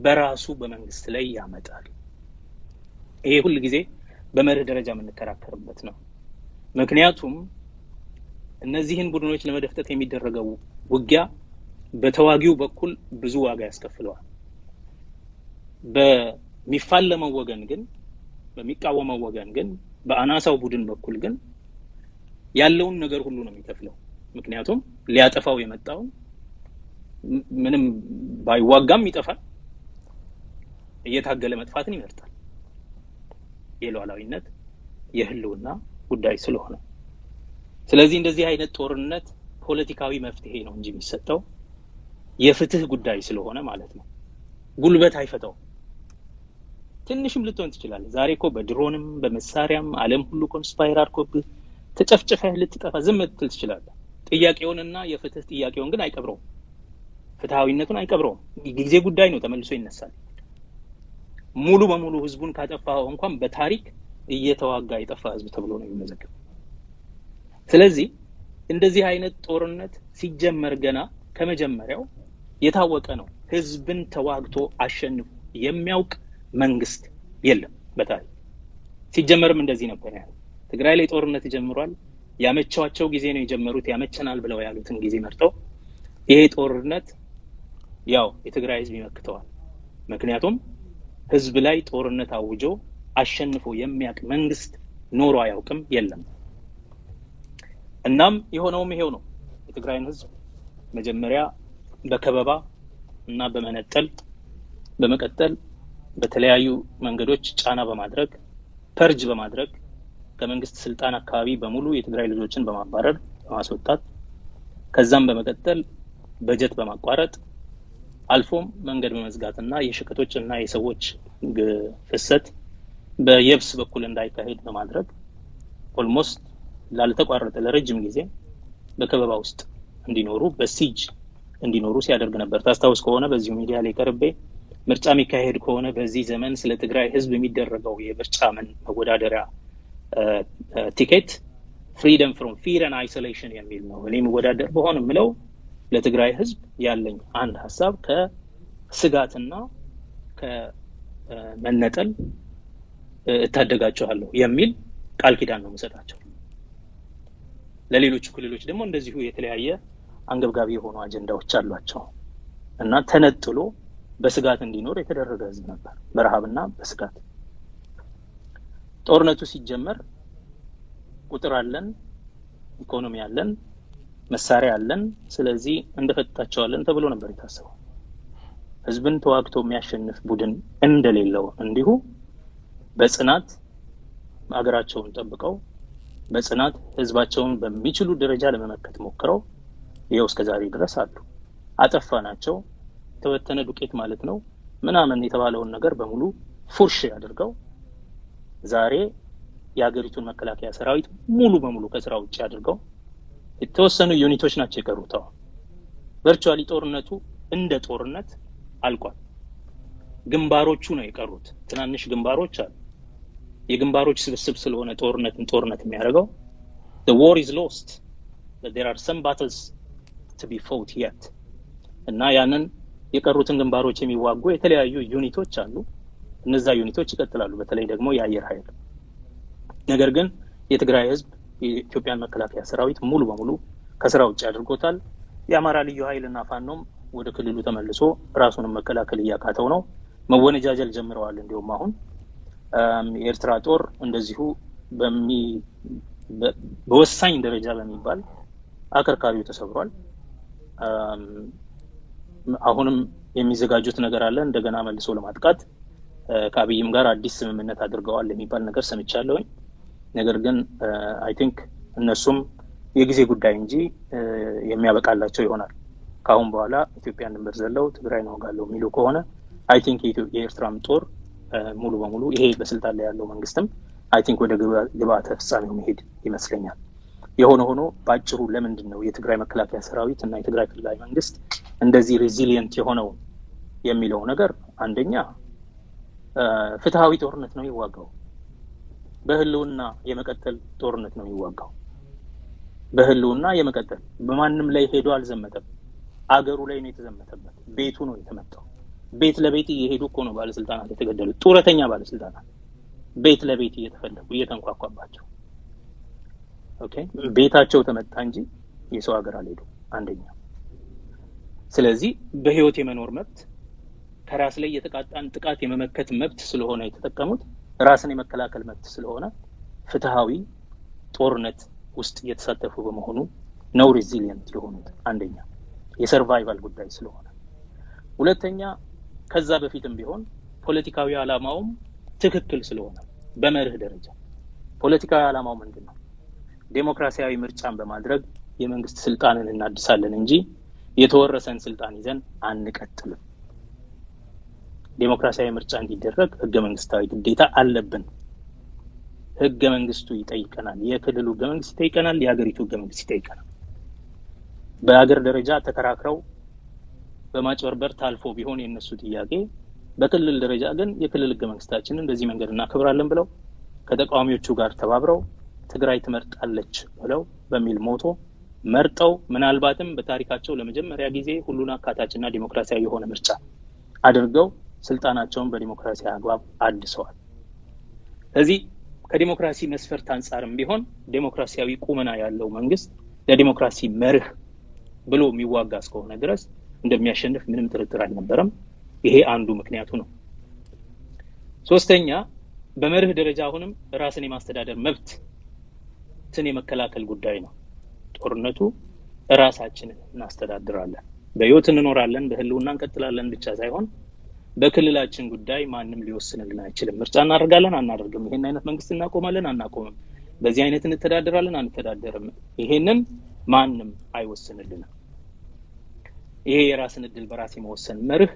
በራሱ በመንግስት ላይ ያመጣል። ይሄ ሁሉ ጊዜ በመርህ ደረጃ የምንከራከርበት ነው። ምክንያቱም እነዚህን ቡድኖች ለመደፍጠጥ የሚደረገው ውጊያ በተዋጊው በኩል ብዙ ዋጋ ያስከፍለዋል። በሚፋለመው ወገን ግን በሚቃወመው ወገን ግን በአናሳው ቡድን በኩል ግን ያለውን ነገር ሁሉ ነው የሚከፍለው። ምክንያቱም ሊያጠፋው የመጣው ምንም ባይዋጋም ይጠፋል፣ እየታገለ መጥፋትን ይመርጣል። የሉዓላዊነት የህልውና ጉዳይ ስለሆነ ስለዚህ እንደዚህ አይነት ጦርነት ፖለቲካዊ መፍትሄ ነው እንጂ የሚሰጠው የፍትህ ጉዳይ ስለሆነ ማለት ነው። ጉልበት አይፈታው። ትንሽም ልትሆን ትችላለህ። ዛሬ እኮ በድሮንም በመሳሪያም ዓለም ሁሉ ኮንስፓየር አድርጎብህ ተጨፍጭፈህ ልትጠፋ ዝም ልትል ትችላለህ። ጥያቄውንና የፍትህ ጥያቄውን ግን አይቀብረውም። ፍትሃዊነቱን አይቀብረውም። ጊዜ ጉዳይ ነው፣ ተመልሶ ይነሳል። ሙሉ በሙሉ ህዝቡን ካጠፋው እንኳን በታሪክ እየተዋጋ የጠፋ ህዝብ ተብሎ ነው የሚመዘገበው። ስለዚህ እንደዚህ አይነት ጦርነት ሲጀመር ገና ከመጀመሪያው የታወቀ ነው። ህዝብን ተዋግቶ አሸንፎ የሚያውቅ መንግስት የለም በታሪክ። ሲጀመርም እንደዚህ ነበር ያለው። ትግራይ ላይ ጦርነት ጀምሯል። ያመቻቸው ጊዜ ነው የጀመሩት። ያመቸናል ብለው ያሉትን ጊዜ መርጠው ይሄ ጦርነት ያው የትግራይ ህዝብ ይመክተዋል። ምክንያቱም ህዝብ ላይ ጦርነት አውጆ አሸንፎ የሚያውቅ መንግስት ኖሮ አያውቅም፣ የለም። እናም የሆነውም ይሄው ነው። የትግራይን ህዝብ መጀመሪያ በከበባ እና በመነጠል በመቀጠል በተለያዩ መንገዶች ጫና በማድረግ ፐርጅ በማድረግ ከመንግስት ስልጣን አካባቢ በሙሉ የትግራይ ልጆችን በማባረር በማስወጣት ከዛም በመቀጠል በጀት በማቋረጥ አልፎም መንገድ በመዝጋትና የሸቀጦችና የሰዎች ፍሰት በየብስ በኩል እንዳይካሄድ በማድረግ ኦልሞስት ላልተቋረጠ ለረጅም ጊዜ በከበባ ውስጥ እንዲኖሩ በሲጅ እንዲኖሩ ሲያደርግ ነበር። ታስታውስ ከሆነ በዚሁ ሚዲያ ላይ ቀርቤ ምርጫ የሚካሄድ ከሆነ በዚህ ዘመን ስለ ትግራይ ህዝብ የሚደረገው የምርጫ መወዳደሪያ ቲኬት ፍሪደም ፍሮም ፊር ኤንድ አይሶሌሽን የሚል ነው። እኔም ወዳደር በሆነ ምለው ለትግራይ ህዝብ ያለኝ አንድ ሐሳብ ከስጋትና ከመነጠል እታደጋቸዋለሁ የሚል ቃል ኪዳን ነው መሰጣቸው። ለሌሎች ክልሎች ደግሞ እንደዚሁ የተለያየ አንገብጋቢ የሆኑ አጀንዳዎች አሏቸው እና ተነጥሎ በስጋት እንዲኖር የተደረገ ህዝብ ነበር፣ በረሃብና በስጋት። ጦርነቱ ሲጀመር ቁጥር አለን ኢኮኖሚ አለን መሳሪያ አለን ስለዚህ እንደፈታቸዋለን ተብሎ ነበር የታሰበው ህዝብን ተዋግቶ የሚያሸንፍ ቡድን እንደሌለው እንዲሁ በጽናት አገራቸውን ጠብቀው በጽናት ህዝባቸውን በሚችሉ ደረጃ ለመመከት ሞክረው ይሄው እስከዛሬ ድረስ አሉ አጠፋናቸው ተወተነ ዱቄት ማለት ነው ምናምን የተባለውን ነገር በሙሉ ፉርሽ ያደርገው ዛሬ የሀገሪቱን መከላከያ ሰራዊት ሙሉ በሙሉ ከስራው ውጪ አድርገው የተወሰኑ ዩኒቶች ናቸው የቀሩት ቨርቹዋሊ ጦርነቱ እንደ ጦርነት አልቋል ግንባሮቹ ነው የቀሩት ትናንሽ ግንባሮች አሉ የግንባሮች ስብስብ ስለሆነ ጦርነት የሚያደርገው the war is lost but there are some battles to be fought yet እና ያንን የቀሩትን ግንባሮች የሚዋጉ የተለያዩ ዩኒቶች አሉ እነዛ ዩኒቶች ይቀጥላሉ በተለይ ደግሞ የአየር ኃይል ነገር ግን የትግራይ ህዝብ የኢትዮጵያን መከላከያ ሰራዊት ሙሉ በሙሉ ከስራው ውጪ አድርጎታል የአማራ ልዩ ኃይልና ፋኖም ወደ ክልሉ ተመልሶ ራሱን መከላከል ያቃተው ነው መወነጃጀል ጀምረዋል እንዲሁም አሁን የኤርትራ ጦር እንደዚሁ በወሳኝ ደረጃ በሚባል አከርካሪው ተሰብሯል አሁንም የሚዘጋጁት ነገር አለ እንደገና መልሶ ለማጥቃት ከአብይም ጋር አዲስ ስምምነት አድርገዋል የሚባል ነገር ሰምቻለሁ ነገር ግን አይ ቲንክ እነሱም የጊዜ ጉዳይ እንጂ የሚያበቃላቸው ይሆናል ካሁን በኋላ ኢትዮጵያን ድንበር ዘለው ትግራይ ነው ጋለው የሚሉ ከሆነ አይ ቲንክ የኤርትራም ጦር ሙሉ በሙሉ ይሄ በስልጣን ላይ ያለው መንግስትም አይ ቲንክ ወደ ግብአተ ፍጻሜው መሄድ ይመስለኛል የሆነ ባጭሩ ለምንድነው የትግራይ መከላከያ ሰራዊት እና የትግራይ ክልላዊ መንግስት እንደዚህ ሬዚሊየንት የሆነው የሚለው ነገር አንደኛ ፍትሃዊ ጦርነት ነው ይዋጋው በህልውና የመቀጠል ጦርነት ነው ይዋጋው በህልውና የመቀጠል በማንንም ላይ ሄዶ አልዘመተም አገሩ ላይ ነው የተዘመተበት ቤቱ ነው የተመታው ቤት ለቤት እየሄዱ እኮ ነው ባለስልጣናት የተገደሉት ጡረተኛ ባለስልጣናት ቤት ለቤት እየተፈለጉ እየተንኳኳባቸው ኦኬ ቤታቸው ተመታ እንጂ የሰው ሀገር አልሄዱ አንደኛ ስለዚህ በህይወት የመኖር መብት ከራስ ላይ የተቃጣን ጥቃት የመመከት መብት ስለሆነ የተጠቀሙት ራስን የመከላከል መብት ስለሆነ ፍትሃዊ ጦርነት ውስጥ የተሳተፉ በመሆኑ ነው ሬዚሊየንት የሆኑት አንደኛ የሰርቫይቫል ጉዳይ ስለሆነ ሁለተኛ ከዛ በፊትም ቢሆን ፖለቲካዊ አላማውም ትክክል ስለሆነ በመርህ ደረጃ ፖለቲካዊ አላማው ምንድነው ዴሞክራሲያዊ ምርጫን በማድረግ የመንግስት ስልጣንን እናድሳለን እንጂ የተወረሰን ስልጣን ይዘን አንቀጥልም ዴሞክራሲያዊ ምርጫ እንዲደረግ ህገ መንግስታዊ ግዴታ አለብን ህገ መንግስቱ ይጠይቀናል የክልሉ ህገ መንግስት ይጠይቀናል የሀገሪቱ ህገ መንግስት ይጠይቀናል በአገር ደረጃ ተከራክረው በማጭበርበር ታልፎ ቢሆን የነሱ ጥያቄ በክልል ደረጃ ግን የክልል ህገ መንግስታችንን በዚህ መንገድ እናከብራለን ብለው ከተቃዋሚዎቹ ጋር ተባብረው ትግራይ ትመርጣለች ብለው በሚል ሞቶ መርጠው ምናልባትም በታሪካቸው ለመጀመሪያ ጊዜ ሁሉን አካታችና ዲሞክራሲያዊ የሆነ ምርጫ አድርገው ስልጣናቸውን በዲሞክራሲያዊ አግባብ አድሰዋል ስለዚህ ከዲሞክራሲ መስፈርት አንፃርም ቢሆን ዲሞክራሲያዊ ቁመና ያለው መንግስት ለዲሞክራሲ መርህ ብሎ የሚዋጋ እስከሆነ ድረስ እንደሚያሸንፍ ምንም ጥርጥር አልነበረም ይሄ አንዱ ምክንያቱ ነው ሶስተኛ በመርህ ደረጃ አሁንም ራስን የማስተዳደር መብት ትን የመከላከል ጉዳይ ነው ጦርነቱ ራሳችንን እናስተዳድራለን በህይወት እንኖራለን በህልውና እንቀጥላለን ብቻ ሳይሆን በክልላችን ጉዳይ ማንንም ሊወስንልን አይችልም ምርጫ እናደርጋለን አናደርግም ይሄን አይነት መንግስት እናቆማለን አናቆምም በዚህ አይነት እንተዳደራለን አንተዳደርም ይሄንን ማንንም አይወስንልንም ይሄ የራስን እድል በራስ የመወሰን መርህ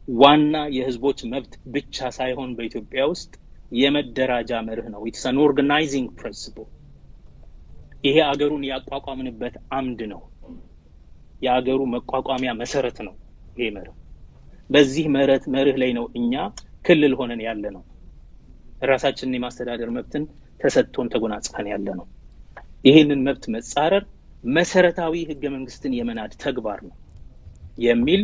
ዋና የህዝቦች መብት ብቻ ሳይሆን በኢትዮጵያ ውስጥ የመደራጃ መርህ ነው it's an organizing principle ይሄ አገሩን ያቋቋምንበት አምድ ነው የአገሩ መቋቋሚያ መሰረት ነው ይሄ መርህ በዚህ መርህ ላይ ነው እኛ ክልል ሆነን ያለ ነው ራሳችንን የማስተዳደር መብትን ተሰጥቶን ተጎናጽፈን ያለ ነው ይሄንን መብት መጻረር መሰረታዊ ህገ መንግስትን የመናድ ተግባር ነው የሚል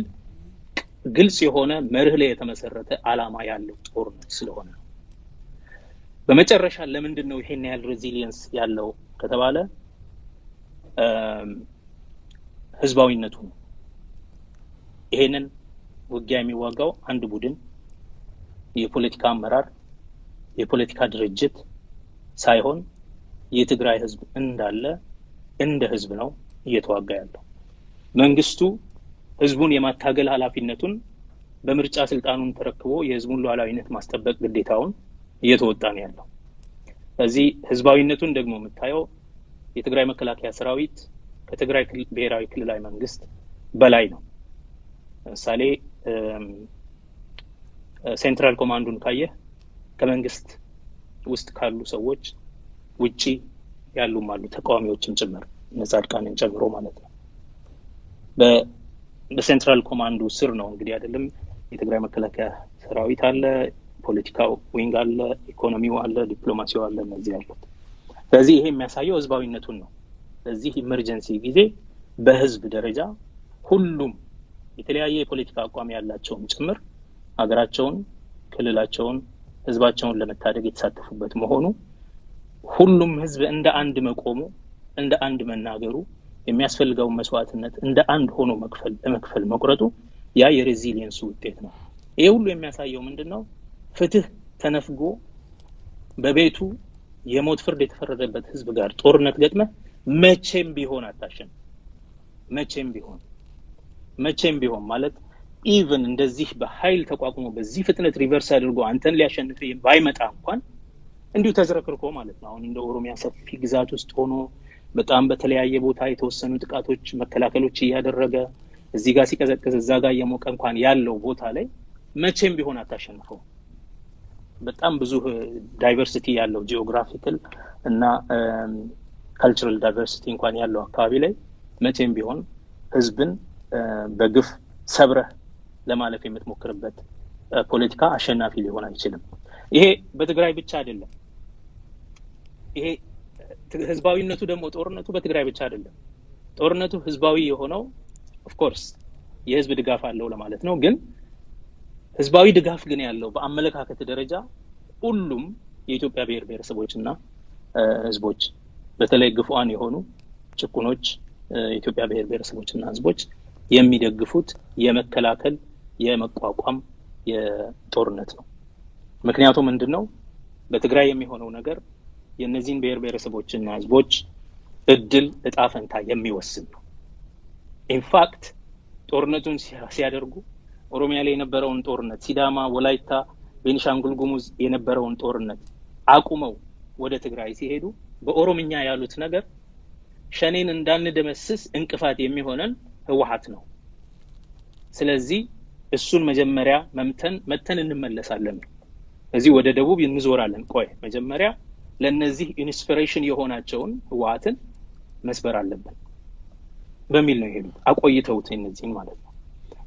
ግልጽ የሆነ መርህ ላይ የተመሰረተ አላማ ያለው ጦርነት ስለሆነ በመጨረሻ ለምንድነው ይሄን ያህል ሬዚሊየንስ ያለው ከተባለ ህዝባዊነቱ ነው ይሄንን ውጊያ የሚዋጋው አንድ ቡድን የፖለቲካ አመራር የፖለቲካ ድርጅት ሳይሆን የትግራይ ህዝብ እንዳለ እንደ ህዝብ ነው እየተዋጋ ያለው። መንግስቱ ህዝቡን የማታገል ኃላፊነቱን በምርጫ ስልጣኑን ተረክቦ የህዝቡን ሉዓላዊነት ማስጠበቅ ግዴታውን እየተወጣ ነው ያለው። ስለዚህ ህዝባዊነቱን ደግሞ የምታየው የትግራይ መከላከያ ሰራዊት ከትግራይ ብሔራዊ ክልላዊ መንግስት በላይ ነው። ለምሳሌ ሴንትራል ኮማንዱን ካየህ ከመንግስት ውስጥ ካሉ ሰዎች ውጪ ያሉም አሉ፣ ተቃዋሚዎችም ጭምር ነጻድቃንን ጨምሮ ማለት ነው። በሴንትራል ኮማንዱ ስር ነው እንግዲህ አይደለም የትግራይ መከላከያ ሰራዊት አለ፣ ፖለቲካው ዊንግ አለ፣ ኢኮኖሚው አለ፣ ዲፕሎማሲው አለ፣ እነዚህ ያሉት። ስለዚህ ይሄ የሚያሳየው ህዝባዊነቱን ነው። ስለዚህ ኢመርጀንሲ ጊዜ በህዝብ ደረጃ ሁሉም የተለያየ የፖለቲካ አቋም ያላቸውም ጭምር ሀገራቸውን፣ ክልላቸውን፣ ህዝባቸውን ለመታደግ የተሳተፉበት መሆኑ ሁሉም ህዝብ እንደ አንድ መቆሙ፣ እንደ አንድ መናገሩ፣ የሚያስፈልገው መስዋዕትነት እንደ አንድ ሆኖ መክፈል መቁረጡ ያ የሬዚሊየንስ ውጤት ነው። ይሄ ሁሉ የሚያሳየው ምንድነው? ፍትህ ተነፍጎ በቤቱ የሞት ፍርድ የተፈረደበት ህዝብ ጋር ጦርነት ገጥመ መቼም ቢሆን አታሸንፍ። መቼም ቢሆን ማለት ኢቭን እንደዚህ በኃይል ተቋቁሞ በዚህ ፍጥነት ሪቨርስ አድርጎ አንተን ሊያሸንፍ ባይመጣ እንኳን እንዲሁ ተዝረክርኮ ማለት ነው። አሁን እንደ ኦሮሚያ ሰፊ ግዛት ውስጥ ሆኖ በጣም በተለያየ ቦታ የተወሰኑ ጥቃቶች መከላከሎች እያደረገ እዚህ ጋር ሲቀዘቅዝ እዛ ጋር የሞቀ እንኳን ያለው ቦታ ላይ መቼም ቢሆን አታሸንፈው። በጣም ብዙ ዳይቨርሲቲ ያለው ጂኦግራፊካል እና ካልቸራል ዳይቨርሲቲ እንኳን ያለው አካባቢ ላይ መቼም ቢሆን ህዝብን በግፍ ሰብረህ ለማለፍ የምትሞክርበት ፖለቲካ አሸናፊ ሊሆን አይችልም። ይሄ በትግራይ ብቻ አይደለም። ይሄ ህዝባዊነቱ ደግሞ ጦርነቱ በትግራይ ብቻ አይደለም። ጦርነቱ ህዝባዊ የሆነው ኦፍ ኮርስ የህዝብ ድጋፍ አለው ለማለት ነው። ግን ህዝባዊ ድጋፍ ግን ያለው በአመለካከት ደረጃ ሁሉም የኢትዮጵያ ብሔር ብሔረሰቦችና ህዝቦች በተለይ ግፉአን የሆኑ ጭቁኖች የኢትዮጵያ ብሔር ብሔረሰቦችና ህዝቦች የሚደግፉት የመከላከል የመቋቋም የጦርነት ነው። ምክንያቱም ምንድነው? በትግራይ የሚሆነው ነገር የነዚህን ብሔር ብሔረሰቦችና ህዝቦች እድል እጣ ፈንታ የሚወስን ነው። ኢንፋክት ጦርነቱን ሲያደርጉ ኦሮሚያ ላይ የነበረውን ጦርነት፣ ሲዳማ፣ ወላይታ፣ ቤኒሻንጉል ጉሙዝ የነበረውን ጦርነት አቁመው ወደ ትግራይ ሲሄዱ በኦሮምኛ ያሉት ነገር ሸኔን እንዳንደመስስ እንቅፋት የሚሆነን ህወሓት ነው። ስለዚህ እሱን መጀመሪያ መተን እንመለሳለን። እዚህ ወደ ደቡብ እንዞራለን። ቆይ መጀመሪያ ለነዚህ ኢንስፒሬሽን የሆናቸውን ህወሓትን መስበር አለብን በሚል ነው የሄዱት። አቆይተውት እነዚህን ማለት ነው።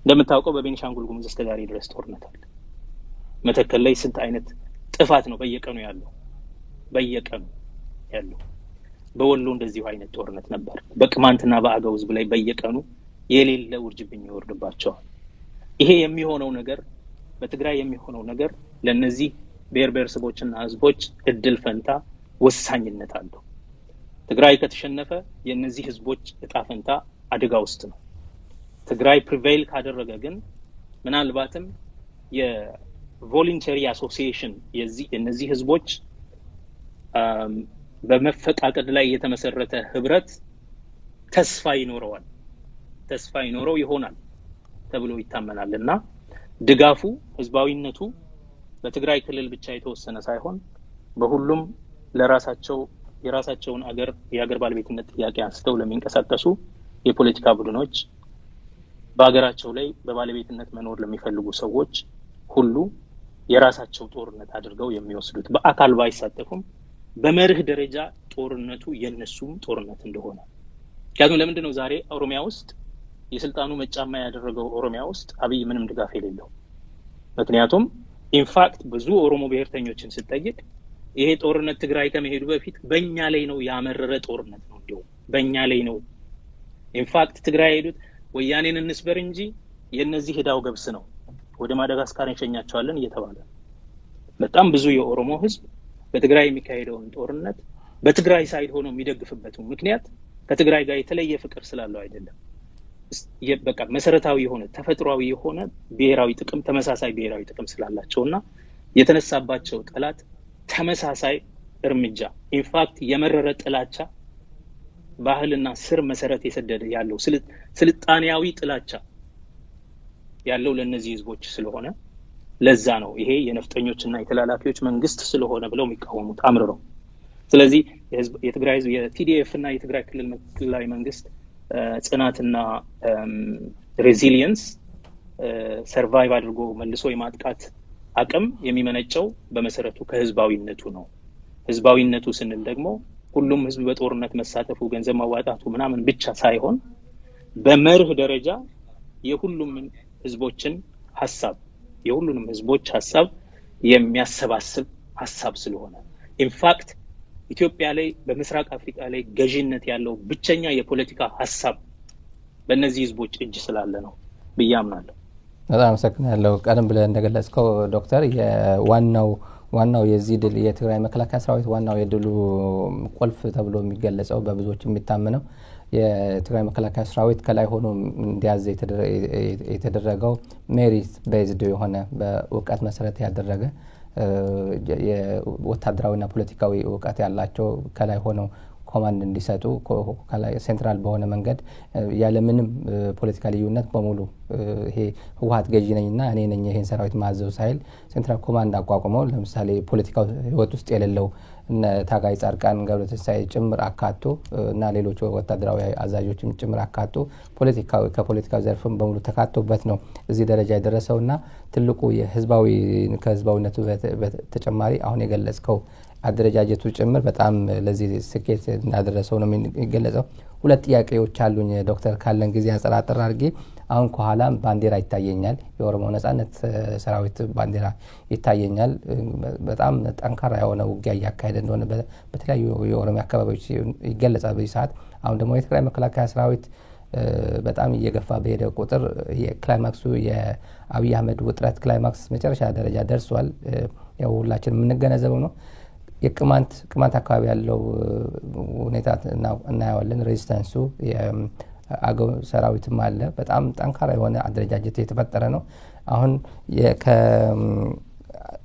እንደምታውቀው በቤኒሻንጉል ጉሙዝ እስከ ዛሬ ድረስ ጦርነት አለ። መተከል ላይ ስንት አይነት ጥፋት ነው በየቀኑ ያለው። በወሎ እንደዚሁ አይነት ጦርነት ነበር። በቅማንትና በአገው ህዝብ ላይ በየቀኑ የሌለ ውርጅብኝ ይወርድባቸዋል። ይሄ የሚሆነው ነገር በትግራይ የሚሆነው ነገር ለነዚህ ብሔር ብሔረሰቦችና ህዝቦች እድል ፈንታ ወሳኝነት አለው። ትግራይ ከተሸነፈ የነዚህ ህዝቦች እጣ ፈንታ አደጋ ውስጥ ነው። ትግራይ ፕሪቬይል ካደረገ ግን ምናልባትም የቮለንተሪ አሶሲዬሽን የነዚህ ህዝቦች በመፈቃቀድ ላይ የተመሰረተ ህብረት ተስፋ ይኖረው ይሆናል ተብሎ ይታመናልና ድጋፉ ህዝባዊነቱ በትግራይ ክልል ብቻ የተወሰነ ሳይሆን በሁሉም የራሳቸውን የሀገር ባለቤትነት ጥያቄ አንስተው ለሚንቀሳቀሱ የፖለቲካ ቡድኖች በአገራቸው ላይ በባለቤትነት መኖር ለሚፈልጉ ሰዎች ሁሉ የራሳቸው ጦርነት አድርገው የሚወስዱት በአካል ባይሳተፉም በመርህ ደረጃ ጦርነቱ የነሱም ጦርነት እንደሆነ ምክንያቱም ለምንድን ነው ዛሬ ኦሮሚያ ውስጥ የስልጣኑ መጫማ ያደረገው ኦሮሚያ ውስጥ አብይ ምንም ድጋፍ የሌለው? ምክንያቱም ኢንፋክት ብዙ ኦሮሞ ብሔርተኞችን ሲጠይቅ ይሄ ጦርነት ትግራይ ከመሄዱ በፊት በእኛ ላይ ነው ያመረረ ጦርነት ነው እንዴው በእኛ ላይ ነው። ኢንፋክት ትግራይ ሄዱት ወያኔን እንስበር እንጂ የነዚህ ሄዳው ገብስ ነው ወደ ማዳጋስካር እንሸኛቸዋለን እየተባለ በጣም ብዙ የኦሮሞ ህዝብ በትግራይ የሚካሄደውን ጦርነት በትግራይ ሳይድ ሆኖ የሚደግፍበት ምክንያት ከትግራይ ጋር የተለየ ፍቅር ስላለው አይደለም። በቃ መሰረታዊ የሆነ ተፈጥሯዊ የሆነ ብሔራዊ ጥቅም ተመሳሳይ ብሔራዊ ጥቅም ስላላቸውና የተነሳባቸው ጠላት ተመሳሳይ እርምጃ ኢንፋክት የመረረ ጥላቻ ባህልና ስር መሰረት የሰደደ ያለው ስልጣኔያዊ ጥላቻ ያለው ለነዚህ ህዝቦች ስለሆነ ለዛ ነው ይሄ የነፍጠኞችና የተላላኪዎች መንግስት ስለሆነ ብለው የሚቃወሙት አምርረው። ስለዚህ የትግራይ ህዝብ የቲዲኤፍ እና የትግራይ ክልላዊ መንግስት ጽናትና ሬዚሊየንስ ሰርቫይቭ አድርጎ መልሶ የማጥቃት አቅም የሚመነጨው በመሰረቱ ከህዝባዊነቱ ነው። ህዝባዊነቱ ስንል ደግሞ ሁሉም ህዝብ በጦርነት መሳተፉ ገንዘብ ማዋጣቱ ምናምን ብቻ ሳይሆን በመርህ ደረጃ የሁሉንም ህዝቦችን ሐሳብ የሚያሰባስብ ሐሳብ ስለሆነ ኢንፋክት ኢትዮጵያ ላይ በምስራቅ አፍሪካ ላይ ገዢነት ያለው ብቸኛ የፖለቲካ ሐሳብ በእነዚህ ህዝቦች እጅ ስላለ ነው ብያምናለሁ። በጣም አመሰግናለሁ። ቀደም ብለህ እንደገለጽከው ዶክተር ዋናው የዚህ ድል የትግራይ መከላከያ ሰራዊት ዋናው የድሉ ቁልፍ ተብሎ የሚገለጸው በብዙዎች የሚታመነው የትግራይ መከላከያ ሰራዊት ከላይ ሆኖ እንዲያዝ የተደረገው ሜሪት ቤዝድ የሆነ በእውቀት መሰረት ያደረገ የወታደራዊና ፖለቲካዊ እውቀት ያላቸው ከላይ ሆነው ኮማንድ እንዲሰጡ ከላይ ሴንትራል በሆነ መንገድ ያለ ምንም ፖለቲካ ልዩነት በሙሉ ይሄ ህወሓት ገዢ ነኝና እኔ ነኝ ይሄን ሰራዊት ማዘው ሳይል ሴንትራል ኮማንድ አቋቁመው ለምሳሌ ፖለቲካው ህይወት ውስጥ የሌለው እና ታጋይ ጻድቃን ገብረትንሳኤ ጭምር አካቶ እና ሌሎች ወታደራዊ አዛዦችም ጭምር አካቶ ከፖለቲካው ዘርፍም በሙሉ ተካቶበት ነው እዚህ ደረጃ የደረሰውና ትልቁ ከህዝባዊነቱ በተጨማሪ አሁን የገለጽከው አደረጃጀቱ ጭምር በጣም ለዚህ ስኬት እንዳደረሰው ነው የሚገለጸው። ሁለት ጥያቄዎች አሉኝ ዶክተር ካለን ጊዜ አንጸራጥር አድርጌ። አሁን ከኋላም ባንዲራ ይታየኛል፣ የኦሮሞ ነጻነት ሰራዊት ባንዲራ ይታየኛል። በጣም ጠንካራ የሆነ ውጊያ እያካሄደ እንደሆነ በተለያዩ የኦሮሚያ አካባቢዎች ይገለጻል በዚህ ሰዓት። አሁን ደግሞ የትግራይ መከላከያ ሰራዊት በጣም እየገፋ በሄደ ቁጥር የክላይማክሱ የአብይ አህመድ ውጥረት ክላይማክስ መጨረሻ ደረጃ ደርሷል። ያው ሁላችንም የምንገነዘበው ነው። የቅማንት አካባቢ ያለው ሁኔታ እናያለን። ሬዚስተንሱ የአገው ሰራዊትም አለ። በጣም ጠንካራ የሆነ አደረጃጀት የተፈጠረ ነው። አሁን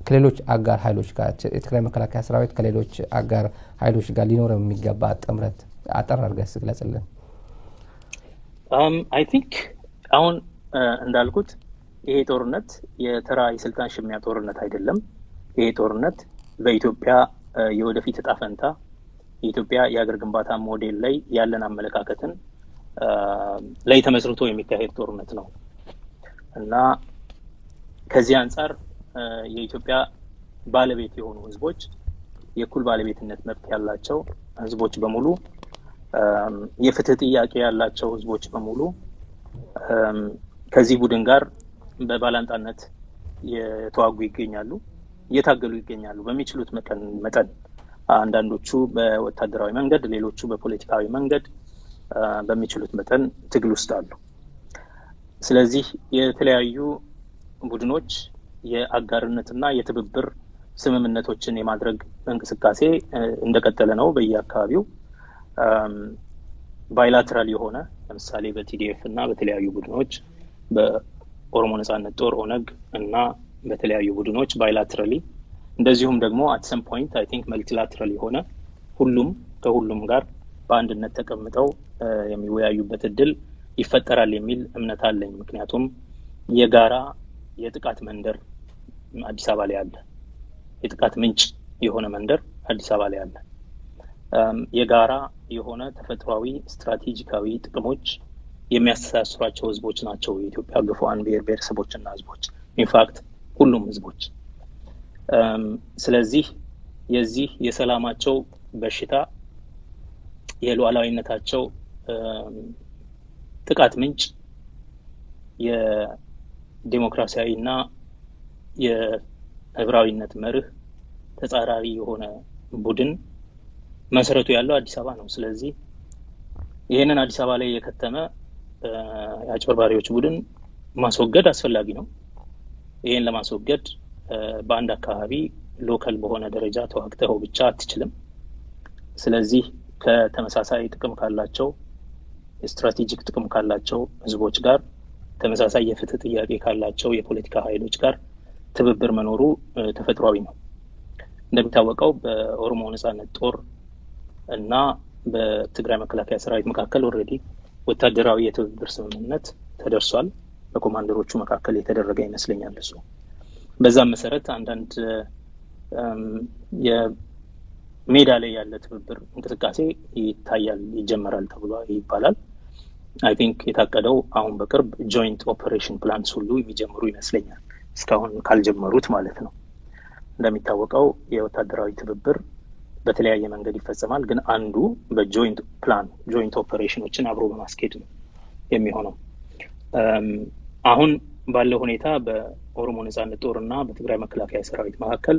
ከሌሎች አጋር ኃይሎች ጋር የትግራይ መከላከያ ሰራዊት ከሌሎች አጋር ኃይሎች ጋር ሊኖረው የሚገባ ጥምረት አጠር አድርገህ ግለጽልን። አይ ቲንክ አሁን እንዳልኩት ይሄ ጦርነት የተራ የስልጣን ሽሚያ ጦርነት አይደለም። ይሄ ጦርነት በኢትዮጵያ የወደፊት ዕጣ ፈንታ የኢትዮጵያ የሀገር ግንባታ ሞዴል ላይ ያለን አመለካከትን ላይ ተመስርቶ የሚካሄድ ጦርነት ነው እና ከዚህ አንፃር የኢትዮጵያ ባለቤት የሆኑ ህዝቦች የኩል ባለቤትነት መብት ያላቸው ህዝቦች በሙሉ የፍትህ ጥያቄ ያላቸው ህዝቦች በሙሉ ከዚህ ቡድን ጋር በባላንጣነት የተዋጉ ይገኛሉ፣ እየታገሉ ይገኛሉ። በሚችሉት መጠን አንዳንዶቹ በወታደራዊ መንገድ፣ ሌሎቹ በፖለቲካዊ መንገድ በሚችሉት መጠን ትግል ውስጥ አሉ። ስለዚህ የተለያዩ ቡድኖች የአጋርነትና የትብብር ስምምነቶችን የማድረግ እንቅስቃሴ እንደቀጠለ ነው በየአካባቢው። ባይላተራል የሆነ ለምሳሌ በቲዲኤፍ እና በተለያዩ ቡድኖች በኦሮሞ ነጻነት ጦር ኦነግ እና በተለያዩ ቡድኖች ባይላተራሊ እንደዚሁም ደግሞ at some point I think multilateral የሆነ ከሁሉም ጋር በአንድነት ተቀምጠው የሚወያዩበት እድል ይፈጠራል የሚል እምነት አለኝ። ምክንያቱም የጋራ የጥቃት መንደር አዲስ አበባ ላይ አለ። የጥቃት ምንጭ የሆነ መንደር አዲስ አበባ ላይ አለ። የጋራ የሆነ ተፈጥሯዊ ስትራቴጂካዊ ጥቅሞች የሚያስተሳስሯቸው ህዝቦች ናቸው የኢትዮጵያ ግፉዓን ብሔረሰቦችና ህዝቦች ኢንፋክት ሁሉም ህዝቦች። ስለዚህ የዚህ የሰላማቸው በሽታ የሉዓላዊነታቸው ጥቃት ምንጭ የዲሞክራሲያዊና የህብራዊነት መርህ ተጻራሪ የሆነ ቡድን መሰረቱ ያለው አዲስ አበባ ነው። ስለዚህ ይሄንን አዲስ አበባ ላይ የከተመ የአጭበርባሪዎች ቡድን ማስወገድ አስፈላጊ ነው። ይሄን ለማስወገድ በአንድ አካባቢ ሎካል በሆነ ደረጃ ተዋግተው ብቻ አትችልም። ስለዚህ ከተመሳሳይ ጥቅም ካላቸው ስትራቴጂክ ጥቅም ካላቸው ህዝቦች ጋር ተመሳሳይ የፍትህ ጥያቄ ካላቸው የፖለቲካ ኃይሎች ጋር ትብብር መኖሩ ተፈጥሯዊ ነው። እንደሚታወቀው በኦሮሞ ነጻነት ጦር እና በትግራይ መከላከያ ሰራዊት መካከል ኦልሬዲ ወታደራዊ የትብብር ስምምነት ተደርሷል። በኮማንደሮቹ መካከል የተደረገ ይመስለኛል እሱ። በዛም መሰረት አንዳንድ የሜዳ ላይ ያለ ትብብር እንቅስቃሴ ይታያል፣ ይጀመራል ተብሎ ይባላል። አይ ቲንክ የታቀደው አሁን በቅርብ ጆይንት ኦፐሬሽን ፕላንስ ሁሉ የሚጀምሩ ይመስለኛል፣ እስካሁን ካልጀመሩት ማለት ነው። እንደሚታወቀው የወታደራዊ ትብብር በተለያየ መንገድ ይፈጸማል፣ ግን አንዱ በጆይንት ፕላን ጆይንት ኦፐሬሽኖችን አብሮ በማስኬድ ነው የሚሆነው። አሁን ባለው ሁኔታ በኦሮሞ ነጻነት ጦርና በትግራይ መከላከያ ሰራዊት መካከል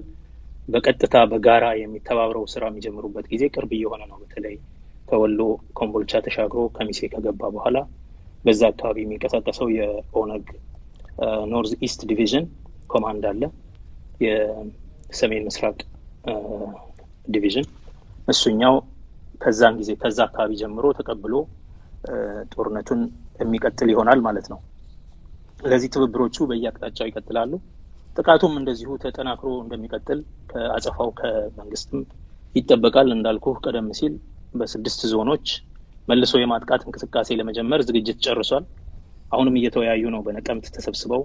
በቀጥታ በጋራ የሚተባበረው ስራ የሚጀምሩበት ጊዜ ቅርብ እየሆነ ነው። በተለይ ከወሎ ኮምቦልቻ ተሻግሮ ከሚሴ ከገባ በኋላ በዛ አካባቢ የሚንቀሳቀሰው የኦነግ ኖርዝ ኢስት ዲቪዥን ኮማንድ አለ፣ የሰሜን ምስራቅ ዲቪዥን። እሱኛው ከዛን ጊዜ ከዛ አካባቢ ጀምሮ ተቀብሎ ጦርነቱን የሚቀጥል ይሆናል ማለት ነው። ለዚህ ትብብሮቹ በየአቅጣጫው ይቀጥላሉ። ጥቃቱም እንደዚሁ ተጠናክሮ እንደሚቀጥል ከአጸፋው ከመንግስትም ይጠበቃል። እንዳልኩ ቀደም ሲል በ6 ዞኖች መልሶ የማጥቃት እንቅስቃሴ ለመጀመር ዝግጅት ጨርሷል። አሁንም እየተወያዩ ነው። በነቀምት ተሰብስበው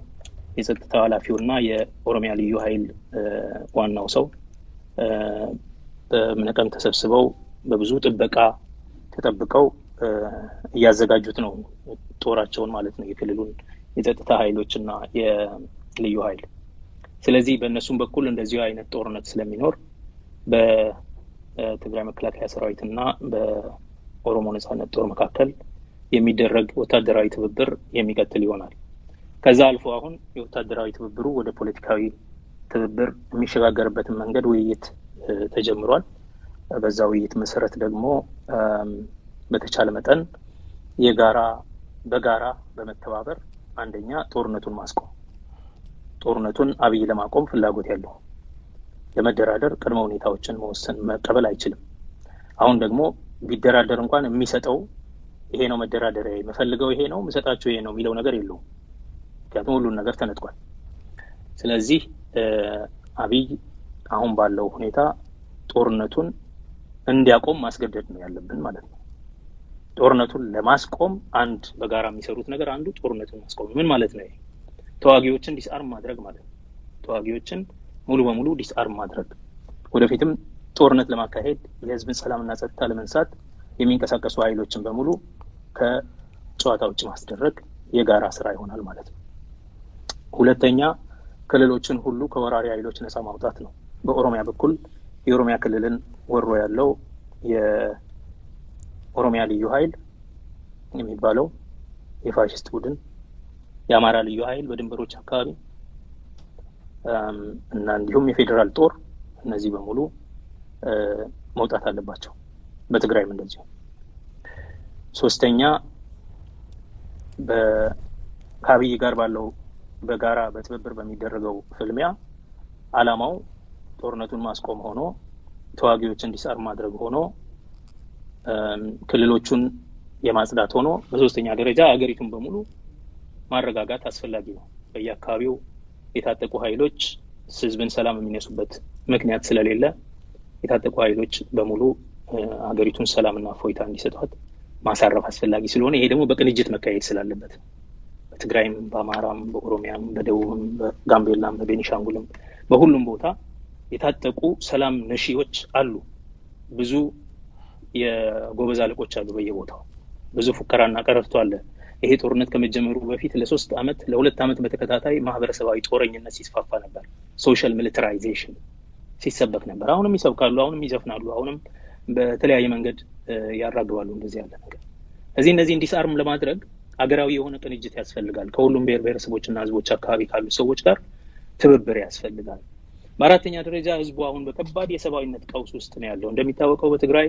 የጸጥታ ኃላፊውና የኦሮሚያ ልዩ ኃይል ዋናው ሰው በነቀምት ተሰብስበው በብዙ ጥበቃ ተጠብቀው እያዘጋጁት ነው ጦራቸውን ማለት ነው፣ የክልሉን የጸጥታ ኃይሎችና የልዩ ኃይል። ስለዚህ በእነሱም በኩል እንደዚሁ አይነት ጦርነት ስለሚኖር በትግራይ መከላከያ ሰራዊትና በኦሮሞ ነጻነት ጦር መካከል የሚደረግ ወታደራዊ ትብብር የሚቀጥል ይሆናል። ከዛ አልፎ አሁን የወታደራዊ ትብብሩ ወደ ፖለቲካዊ ትብብር የሚሸጋገርበትን መንገድ ውይይት ተጀምሯል። በዛ ውይይት መሰረት ደግሞ በተቻለ መጠን በጋራ በመተባበር አንደኛ ጦርነቱን ማስቆም፣ ጦርነቱን አብይ ለማቆም ፍላጎት ያለው ለመደራደር ቅድመ ሁኔታዎችን መወሰን መቀበል አይችልም። አሁን ደግሞ ቢደራደር እንኳን የሚሰጠው ይሄ ነው መደራደሪያ የምፈልገው ይሄ ነው የምሰጣቸው ይሄ ነው የሚለው ነገር የለውም። ምክንያቱም ሁሉን ነገር ተነጥቋል። ስለዚህ አብይ አሁን ባለው ሁኔታ ጦርነቱን እንዲያቆም ማስገደድ ነው ያለብን ማለት ነው። ጦርነቱን ለማስቆም አንድ በጋራ የሚሰሩት ነገር አንዱ ጦርነቱን ማስቆም ምን ማለት ነው? ተዋጊዎችን ዲስአርም ማድረግ ማለት ነው። ተዋጊዎችን ሙሉ በሙሉ ዲስአርም ማድረግ፣ ወደፊትም ጦርነት ለማካሄድ የህዝብን ሰላምና ጸጥታ ለመንሳት የሚንቀሳቀሱ ኃይሎችን በሙሉ ከጨዋታ ውጭ ማስደረግ የጋራ ስራ ይሆናል ማለት ነው። ሁለተኛ ክልሎችን ሁሉ ከወራሪ ኃይሎች ነፃ ማውጣት ነው። በኦሮሚያ በኩል የኦሮሚያ ክልልን ወሮ ያለው የኦሮሚያ ልዩ ኃይል የሚባለው የፋሽስት ቡድን፣ የአማራ ልዩ ኃይል በድንበሮች አካባቢ እና እንዲሁም የፌደራል ጦር፣ እነዚህ በሙሉ መውጣት አለባቸው። በትግራይም እንደዚሁ። ሶስተኛ ከአብይ ጋር ባለው በጋራ በትብብር በሚደረገው ፍልሚያ አላማው ጦርነቱን ማስቆም ሆኖ ተዋጊዎችን ዲስአርም ማድረግ ሆኖ ክልሎቹን የማጽዳት ሆኖ በሶስተኛ ደረጃ አገሪቱን በሙሉ ማረጋጋት አስፈላጊ ነው። በየአካባቢው የታጠቁ ኃይሎች ህዝብን ሰላም የሚነሱበት ምክንያት ስለሌለ የታጠቁ ኃይሎች በሙሉ አገሪቱን ሰላምና ፎይታ እንዲሰጧት ማሳረፍ አስፈላጊ ስለሆነ ይሄ ደግሞ በቅንጅት መካሄድ ስላለበት በትግራይም በአማራም በኦሮሚያም በደቡብም በጋምቤላም በቤኒሻንጉልም በሁሉም ቦታ የታጠቁ ሰላም ነሺዎች አሉ። ብዙ የጎበዝ አለቆች አሉ በየቦታው። ብዙ ፉከራና ቀረርቶ አለ። ይሄ ጦርነት ከመጀመሩ በፊት ለ3 አመት ለ2 አመት በተከታታይ ማህበረሰባዊ ጦረኝነት ሲስፋፋ ነበር። ሶሻል ሚሊታራይዜሽን ሲሰበክ ነበር። አሁንም ይሰብካሉ፣ አሁንም ይዘፍናሉ፣ አሁንም በተለያየ መንገድ ያራግባሉ እንደዚህ ያለ ነገር። እነዚህ ዲስአርም ለማድረግ አገራዊ የሆነ ቅንጅት ያስፈልጋል። ከሁሉም ብሔረሰቦችና ህዝቦች አካባቢ ካሉ ሰዎች ጋር ትብብር ያስፈልጋል። በአራተኛ ደረጃ ህዝቡ አሁን በከባድ የሰብአዊነት ቀውስ ውስጥ ነው ያለው። እንደሚታወቀው በትግራይ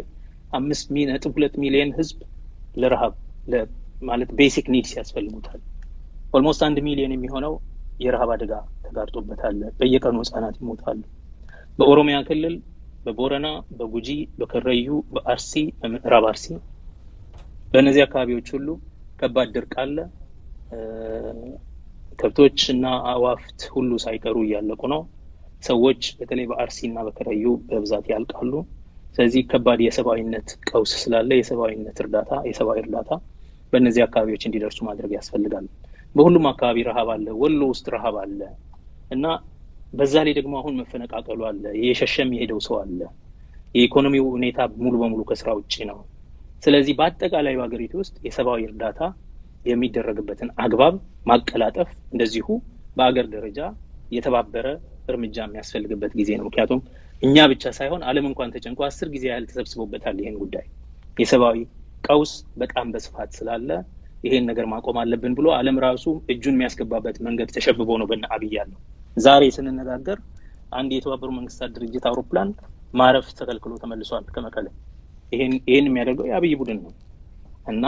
5.2 ሚሊዮን ህዝብ ለረሃብ ማለት ቤሲክ ኒድስ ያስፈልጉታል። ኦልሞስት 1 ሚሊዮን የሚሆነው የረሃብ አደጋ ተጋርጦበታል። በየቀኑ ህጻናት ይሞታሉ። በኦሮሚያ ክልል በቦረና፣ በጉጂ፣ በከረዩ፣ በአርሲ፣ በምዕራብ አርሲ በእነዚህ አካባቢዎች ሁሉ ከባድ ድርቅ አለ። ከብቶችና አዋፍት ሁሉ ሳይቀሩ እያለቁ ነው። ሰዎች በተለይ በአርሲና በከረዩ በብዛት ያልቃሉ። ስለዚህ ከባድ የሰብአዊነት ቀውስ ስላለ የሰብአዊነት እርዳታ የሰብአዊ እርዳታ በእነዚህ አካባቢዎች እንዲደርሱ ማድረግ ያስፈልጋል። በሁሉም አካባቢ ረሃብ አለ፣ ወሎ ውስጥ ረሃብ አለ እና በዛ ላይ ደግሞ አሁን መፈነቃቀሉ አለ፣ የሸሸም የሄደው ሰው አለ፣ የኢኮኖሚው ሁኔታ ሙሉ በሙሉ ከስራ ውጪ ነው። ስለዚህ በአጠቃላይ በአገሪቱ ውስጥ የሰብአዊ እርዳታ የሚደረግበትን አግባብ ማቀላጠፍ እንደዚሁ በአገር ደረጃ የተባበረ እርምጃ የሚያስፈልግበት ጊዜ ነው። ምክንያቱም እኛ ብቻ ሳይሆን ዓለም እንኳን ተጨንቆ 10 ጊዜ ያህል ተሰብስቦበታል ይሄን ጉዳይ። የሰብአዊ ቀውስ በጣም በስፋት ስላለ ይሄን ነገር ማቆም አለብን ብሎ ዓለም ራሱ እጁን የሚያስገባበት መንገድ ተሸብቦ ነው በእነ አብይ ያለው። ዛሬ ስንነጋገር አንድ የተባበሩት መንግስታት ድርጅት አውሮፕላን ማረፍ ተከልክሎ ተመልሷል ከመቀሌ። ይሄን የሚያደርገው የአብይ ቡድን ነው እና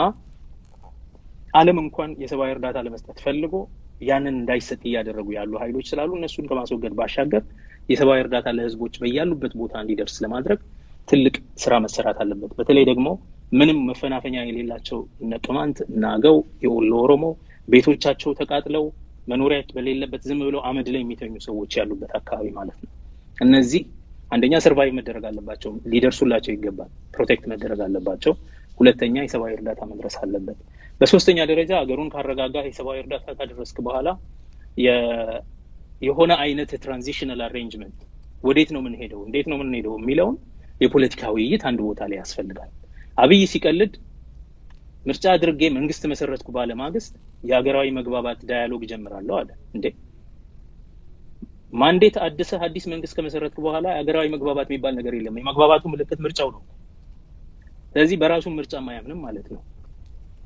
ዓለም እንኳን የሰብአዊ እርዳታ ለመስጠት ፈልጎ ያንን እንዳይሰጥ እያደረጉ ያሉ ኃይሎች ስላሉ እነሱን ከማስወገድ ባሻገር የሰብአዊ እርዳታ ለህዝቦች በያሉበት ቦታ እንዲደርስ ለማድረግ ትልቅ ስራ መሰራት አለበት። በተለይ ደግሞ ምንም መፈናፈኛ የሌላቸው ቅማንት እና አገው የወሎ ኦሮሞ ቤቶቻቸው ተቃጥለው መኖሪያ በሌለበት ዝም ብለው አመድ ላይ የሚተኙ ሰዎች ያሉበት አካባቢ ማለት ነው። እነዚህ አንደኛ ሰርቫይቭ መደረግ አለባቸው፣ ሊደርሱላቸው ይገባል፣ ፕሮቴክት መደረግ አለባቸው። ሁለተኛ የሰብአዊ እርዳታ መድረስ አለበት። በሶስተኛ ደረጃ አገሩን ካረጋጋ የሰብአዊ እርዳታ ካደረስክ በኋላ የሆነ አይነት ትራንዚሽናል አሬንጅመንት ወዴት ነው ምን ሄደው እንዴት ነው ምን ሄደው የሚለውን የፖለቲካ ውይይት አንድ ቦታ ላይ ያስፈልጋል። አብይ ሲቀልድ ምርጫ አድርጌ መንግስት መሰረትኩ ባለ ማግስት የሀገራዊ መግባባት ዳያሎግ ጀምራለሁ አለ። እንዴ ማንዴት አዲስ መንግስት ከመሰረትኩ በኋላ የሀገራዊ መግባባት የሚባል ነገር የለም። የመግባባቱ ምልክት ምርጫው ነው። ስለዚህ በራሱ ምርጫ ማያምንም ማለት ነው።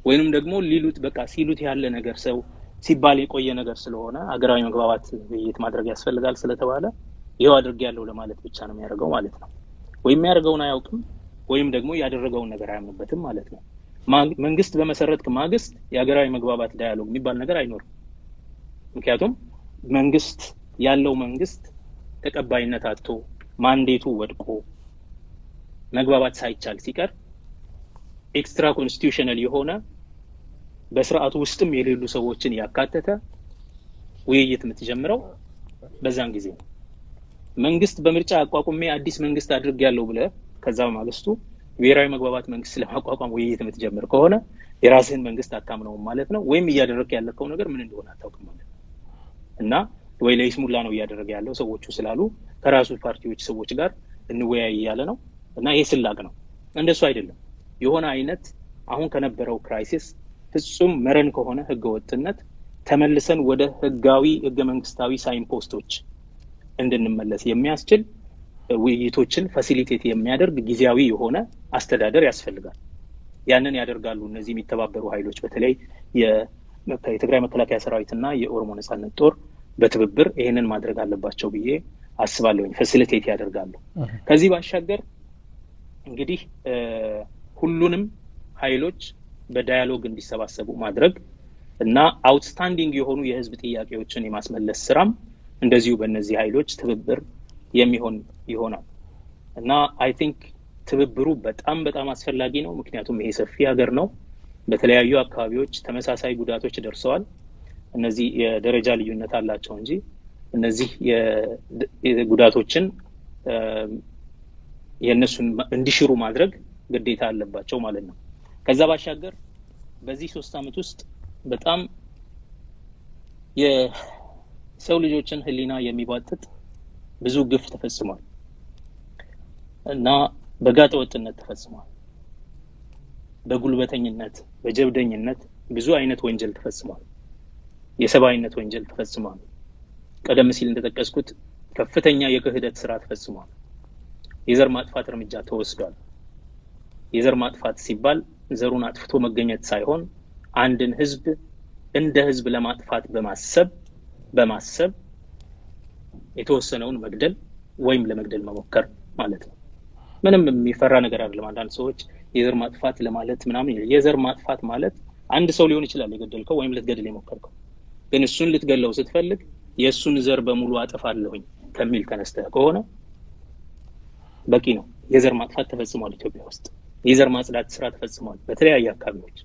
ወይንም ደግሞ ሊሉት በቃ ሲሉት ያለ ነገር ሰው ሲባል የቆየ ነገር ስለሆነ ሀገራዊ መግባባት ውይይት ማድረግ ያስፈልጋል ስለተባለ ይሄው አድርጌያለሁ ለማለት ብቻ ነው የሚያደርገው ማለት ነው። ወይም ያደርገውን አያውቅም ወይም ደግሞ ያደረገውን ነገር አያምንበትም ማለት ነው። መንግስት በመሰረትክ ማግስት የሀገራዊ መግባባት ዳያሎግ የሚባል ነገር አይኖርም። ምክንያቱም መንግስት ያለው መንግስት ተቀባይነት አጥቶ ማንዴቱ ወድቆ መግባባት ሳይቻል ሲቀር ኤክስትራ ኮንስቲቱሽናል የሆነ በስርዓቱ ውስጥም የሌሉ ሰዎችን ያካተተ ውይይት የምትጀምረው በዛን ጊዜ ነው። መንግስት በምርጫ አቋቁሜ አዲስ መንግስት አድርጌያለሁ ብለ ከዛው ማግስቱ ብሔራዊ መግባባት መንግስት ለማቋቋም ውይይት የምትጀምር ከሆነ የራስህን መንግስት አታምነውም ማለት ነው። ወይም እያደረክ ያለከው ነገር ምን እንደሆነ አታውቅም ማለት ነው እና ወይ ለይስሙላ ነው እያደረገ ያለው ሰዎቹ ስላሉ ከራሱ ፓርቲዎች ሰዎች ጋር እንወያይ ያለ ነው እና ይሄ ስላቅ ነው። እንደሱ አይደለም። የሆነ አይነት አሁን ከነበረው ክራይሲስ ፍጹም መረን ከሆነ ህገወጥነት ተመልሰን ወደ ህጋዊ ህገ መንግስታዊ ሳይንፖስቶች እንድንመለስ የሚያስችል ውይይቶችን ፋሲሊቴት የሚያደርግ ጊዜያዊ የሆነ አስተዳደር ያስፈልጋል። ያንን ያደርጋሉ እነዚህ የሚተባበሩ ኃይሎች በተለይ የትግራይ መከላከያ ሰራዊትና የኦሮሞ ነጻነት ጦር በትብብር ይሄንን ማድረግ አለባቸው ብዬ አስባለሁኝ። ፋሲሊቴት ያደርጋሉ። ከዚህ ባሻገር እንግዲህ ሁሉንም ኃይሎች በዳያሎግ እንዲሰባሰቡ ማድረግ እና አውትስታንዲንግ የሆኑ የህዝብ ጥያቄዎችን የማስመለስ ስራም እንደዚሁ በእነዚህ ኃይሎች ትብብር የሚሆን ይሆናል እና አይ ቲንክ ትብብሩ በጣም አስፈላጊ ነው። ምክንያቱም ይሄ ሰፊ ሀገር ነው። በተለያዩ አካባቢዎች ተመሳሳይ ጉዳቶች ደርሰዋል። እነዚህ የደረጃ ልዩነት አላቸው እንጂ እነዚህ የጉዳቶችን የነሱን እንዲሽሩ ማድረግ ግዴታ አለባቸው ማለት ነው። ከዛ ባሻገር በዚህ 3 አመት ውስጥ በጣም የሰው ልጆችን ህሊና የሚባጥጥ ብዙ ግፍ ተፈጽሟል እና በጋጠ ወጥነት ተፈጽሟል። በጉልበተኝነት በጀብደኝነት ብዙ አይነት ወንጀል ተፈጽሟል። የሰብአዊነት ወንጀል ተፈጽሟል። ቀደም ሲል እንደተጠቀስኩት ከፍተኛ የክህደት ስራ ተፈጽሟል። የዘር ማጥፋት እርምጃ ተወስዷል። የዘር ማጥፋት ሲባል ዘሩን አጥፍቶ መገኘት ሳይሆን አንድን ህዝብ እንደ ህዝብ ለማጥፋት በማሰብ የተወሰነውን መግደል ወይም ለመግደል መሞከር ማለት ነው። ምንም የሚፈራ ነገር አይደለም። አንዳንድ ሰዎች የዘር ማጥፋት ለማለት ምናምን የዘር ማጥፋት ማለት አንድ ሰው ሊሆን ይችላል የገደልከው ወይም ልትገድል የሞከርከው፣ ግን እሱን ልትገለው ስትፈልግ የእሱን ዘር በሙሉ አጠፋለሁኝ ከሚል ተነስተህ ከሆነ በቂ ነው። የዘር ማጥፋት ተፈጽሟል ኢትዮጵያ ውስጥ። የዘር ማጽዳት ስራ ተፈጽሟል በተለያየ አካባቢዎች፣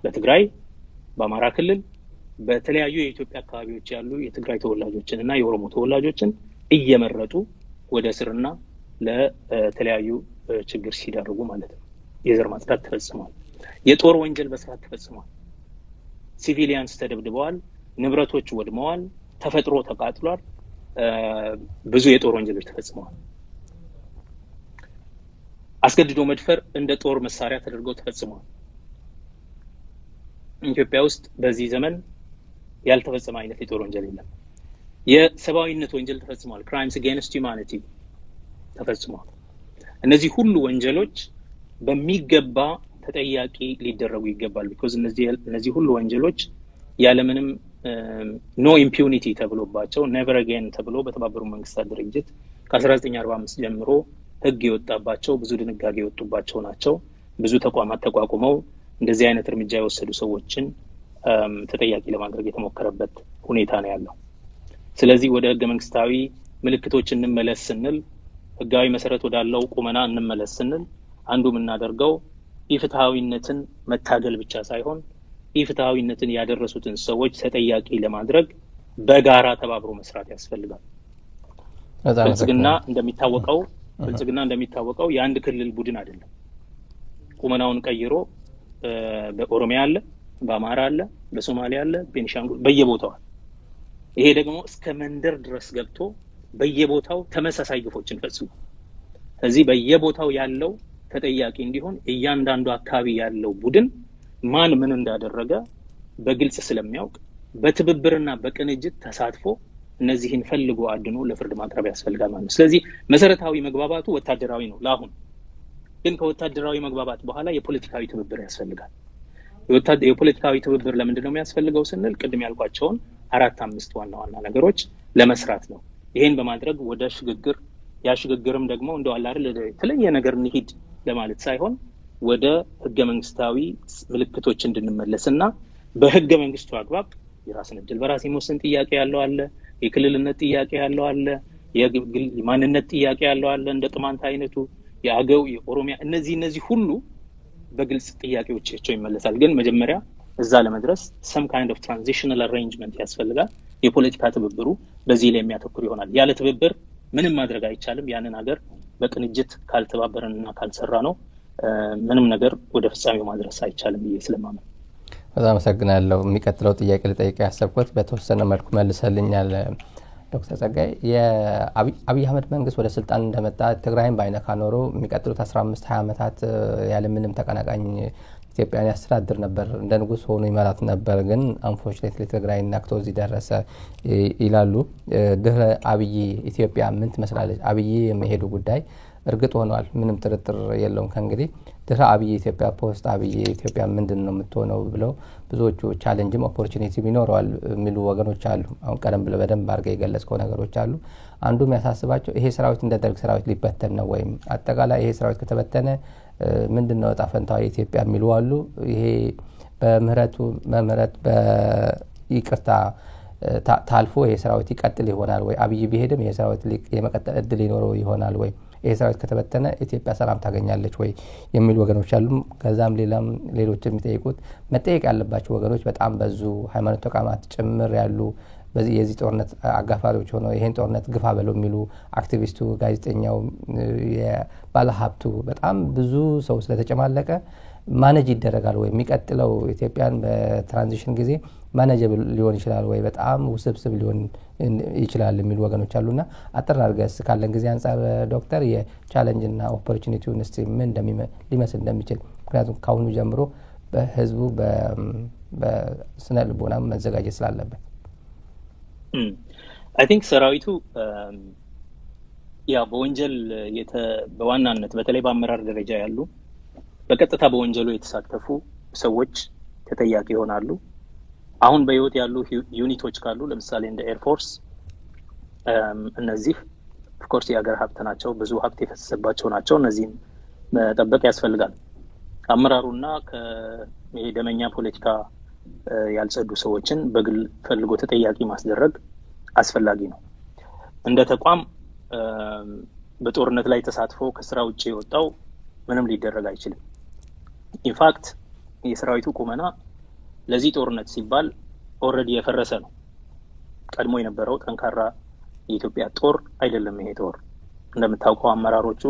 በትግራይ፣ በአማራ ክልል፣ በተለያዩ የኢትዮጵያ አካባቢዎች ያሉ የትግራይ ተወላጆችን እና የኦሮሞ ተወላጆችን እየመረጡ ወደ እስርና ለተለያዩ ችግር ሲዳርጉ ማለት ነው። የዘር ማጽዳት ተፈጽሟል። የጦር ወንጀል በስፋት ተፈጽሟል። ሲቪሊያንስ ተደብድበዋል፣ ንብረቶች ወድመዋል፣ ተፈጥሮ ተቃጥሏል፣ ብዙ የጦር ወንጀሎች ተፈጽመዋል። አስገድዶ መድፈር እንደ ጦር መሳሪያ ተደርገው ተፈጽመዋል። ኢትዮጵያ ውስጥ በዚህ ዘመን ያልተፈጸመ አይነት የጦር ወንጀል የለም። የሰብአዊነት ወንጀል ተፈጽሟል። ክራይምስ አጌንስት ሂውማኒቲ ተፈጽሟል። እነዚህ ሁሉ ወንጀሎች በሚገባ ተጠያቂ ሊደረጉ ይገባል። ቢኮዝ እነዚህ ሁሉ ወንጀሎች ያለምንም ኖ ኢምፒዩኒቲ ተብሎባቸው ኔቨር አጌን ተብሎ በተባበሩት መንግስታት ድርጅት ከ1945 ጀምሮ ህግ የወጣባቸው ብዙ ድንጋጌ የወጡባቸው ናቸው። ብዙ ተቋማት ተቋቁመው እንደዚህ አይነት እርምጃ የወሰዱ ሰዎችን ተጠያቂ ለማድረግ የተሞከረበት ሁኔታ ነው ያለው። ስለዚህ ወደ ህገ መንግስታዊ ምልክቶች እንመለስ ስንል፣ ህጋዊ መሰረት ወዳለው ቁመና እንመለስ ስንል አንዱ የምናደርገው ኢፍትሃዊነትን መታገል ብቻ ሳይሆን ኢፍትሃዊነትን ያደረሱትን ሰዎች ተጠያቂ ለማድረግ በጋራ ተባብሮ መስራት ያስፈልጋል። ብልጽግና እንደሚታወቀው የአንድ ክልል ቡድን አይደለም። ቁመናውን ቀይሮ በኦሮሚያ አለ፣ በአማራ አለ፣ በሶማሊያ አለ፣ ቤኒሻንጉል በየቦታው። ይሄ ደግሞ እስከ መንደር ድረስ ገብቶ በየቦታው ተመሳሳይ ግፎችን ፈጽሟል። ስለዚህ በየቦታው ያለው ተጠያቂ እንዲሆን እያንዳንዱ አካባቢ ያለው ቡድን ማን ምን እንዳደረገ በግልጽ ስለሚያውቅ በትብብርና በቅንጅት ተሳትፎ እነዚህን ፈልጎ አድኖ ለፍርድ ማቅረብ ያስፈልጋል ማለት ነው። ስለዚህ መሰረታዊ መግባባቱ ወታደራዊ ነው ለአሁን። ግን ከወታደራዊ መግባባት በኋላ የፖለቲካዊ ትብብር ያስፈልጋል። የፖለቲካዊ ትብብር ለምንድን ነው የሚያስፈልገው ስንል ቅድም ያልኳቸውን 4-5 ዋና ዋና ነገሮች ለመስራት ነው። ይሄን በማድረግ ወደ ሽግግር ያሽግግርም ደግሞ እንደው አላር ለተለየ ነገር እንሂድ ለማለት ሳይሆን ወደ ህገ መንግስታዊ ምልክቶች እንድንመለስና በህገ መንግስቱ አግባብ የራስን እድል በራስ የመወሰን ጥያቄ ያለው አለ፣ የክልልነት ጥያቄ ያለው አለ፣ የማንነት ጥያቄ ያለው አለ፣ እንደ ቅማንት አይነቱ የአገው የኦሮሚያ እነዚህ ሁሉ በግልጽ ጥያቄዎቻቸው ይመለሳል። ግን መጀመሪያ እዛ ለመድረስ some kind of transitional arrangement ያስፈልጋል። የፖለቲካ ትብብሩ በዚህ ላይ የሚያተኩር ይሆናል። ያለ ትብብር ምንም ማድረግ አይቻልም። ያንን ሀገር በቅንጅት ካልተባበረንና ካልሰራ ነው ምንም ነገር ወደ ፍጻሜው ማድረስ አይቻልም ብዬ ስለማመን። በጣም አመሰግናለሁ። የሚቀጥለው ጥያቄ ልጠይቅ ያሰብኩት በተወሰነ መልኩ መልሰልኛል ዶክተር ጸጋይ። የአብይ አህመድ መንግስት ወደ ስልጣን እንደመጣ ትግራይን ባይነካ ኖሮ የሚቀጥሉት 15-20 ዓመታት ያለምንም ተቀናቃኝ ኢትዮጵያን ያስተዳድር ነበር፣ እንደ ንጉስ ሆኖ ይመራት ነበር። ግን አንፎርቹኔትሊ ትግራይ ነክቶ እዚህ ደረሰ ይላሉ። ድህረ አብይ ኢትዮጵያ ምን ትመስላለች? አብይ የሚሄዱ ጉዳይ እርግጥ ሆኗል፣ ምንም ጥርጥር የለውም። ከእንግዲህ ድህረ አብይ ኢትዮጵያ ፖስት አብይ ኢትዮጵያ ምንድነው የምትሆነው ብለው ብዙዎቹ ቻሌንጅም ኦፖርቹኒቲ ይኖረዋል የሚሉ ወገኖች አሉ። አሁን ቀደም ብለ በደንብ አድርገህ የገለጽከው ነገሮች አሉ። አንዱ የሚያሳስባቸው ይሄ ሰራዊት እንደ ደርግ ሰራዊት ሊበተን ነው ወይም አጠቃላይ ይሄ ሰራዊት ከተበተነ ምንድነው ዕጣ ፈንታው ኢትዮጵያ የሚሉ አሉ። ይሄ በምህረት በይቅርታ ታልፎ ይሄ ሰራዊት ይቀጥል ይሆናል ወይ? አብይ ቢሄድም ይሄ ሰራዊት የመቀጠል እድል ይኖረው ይሆናል ወይ? ይሄ ሰራዊት ከተበተነ ኢትዮጵያ ሰላም ታገኛለች ወይ የሚሉ ወገኖች አሉ። ከዛም ሌሎች የሚጠይቁት መጠየቅ ያለባቸው ወገኖች በጣም በዙ። ሃይማኖት ተቋማት ጭምር ያሉ በዚህ የዚህ ጦርነት አጋፋሪዎች ሆነው ይሄን ጦርነት ግፋ በለው የሚሉ አክቲቪስቱ፣ ጋዜጠኛው፣ የባለሀብቱ በጣም ብዙ ሰው ስለተጨማለቀ ማኔጅ ይደረጋል ወይ? የሚቀጥለው ኢትዮጵያን በትራንዚሽን ጊዜ ማኔጀብል ሊሆን ይችላል ወይ? በጣም ውስብስብ ሊሆን ይችላል የሚሉ ወገኖች አሉና አጠር አድርገህ ካለን ጊዜ አንፃር ዶክተር የቻሌንጅና ኦፖርቹኒቲውን እስቲ ምን ሊመስል እንደሚችል፣ ምክንያቱም ካሁኑ ጀምሮ በህዝቡ በስነ ልቦና መዘጋጀት ስላለበት። I think ሰራዊቱ በወንጀል በዋናነት በተለይ በአመራር ደረጃ ያሉ በቀጥታ በወንጀሉ የተሳተፉ ሰዎች ተጠያቂ ይሆናሉ። አሁን በህይወት ያሉ ዩኒቶች ካሉ ለምሳሌ እንደ ኤር ፎርስ እነዚህ ኦፍ ኮርስ የሀገር ሀብት ናቸው፣ ብዙ ሀብት የፈሰሰባቸው ናቸው። እነዚህን መጠበቅ ያስፈልጋል። አመራሩና ከደመኛ ፖለቲካ ያልጸዱ ሰዎችን በግል ፈልጎ ተጠያቂ ማስደረግ አስፈላጊ ነው። እንደ ተቋም በጦርነት ላይ ተሳትፎ ከስራ ውጪ የወጣው ምንም ሊደረግ አይችልም። ኢንፋክት የሰራዊቱ ቁመና ለዚህ ጦርነት ሲባል ኦሬዲ የፈረሰ ነው። ቀድሞ የነበረው ጠንካራ የኢትዮጵያ ጦር አይደለም ይሄ ጦር። እንደምታውቀው አመራሮቹ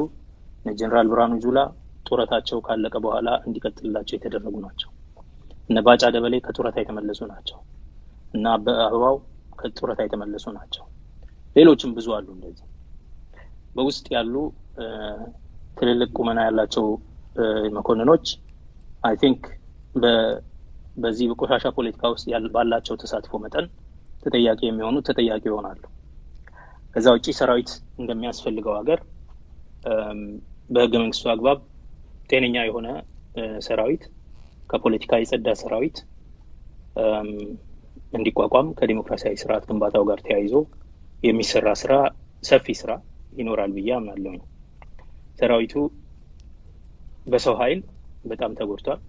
ጀነራል ብርሃኑ ጁላ ጡረታቸው ካለቀ በኋላ እንዲቀጥልላቸው የተደረጉ ናቸው። እነ ባጫ ደበሌ ከጡረታ የተመለሱ ናቸው እና በአበባው ከጡረታ የተመለሱ ናቸው። ሌሎችም ብዙ አሉ እንደዚህ በውስጥ ያሉ ትልልቅ ቁመና ያላቸው መኮንኖች አይ ቲንክ በዚህ በቆሻሻ ፖለቲካ ውስጥ ባላቸው ተሳትፎ መጠን ተጠያቂ ይሆናሉ። ከዛ ውጪ ሰራዊት እንደሚያስፈልገው ሀገር በህገ መንግስቱ አግባብ ጤነኛ የሆነ ሰራዊት ከፖለቲካ የጸዳ ሰራዊት እንዲቋቋም ከዲሞክራሲያዊ ስርዓት ግንባታው ጋር ተያይዞ የሚሰራ ስራ ሰፊ ስራ ይኖራል ብዬ አምናለሁ። ሰራዊቱ በሰው ኃይል በጣም ተጎድቷል፣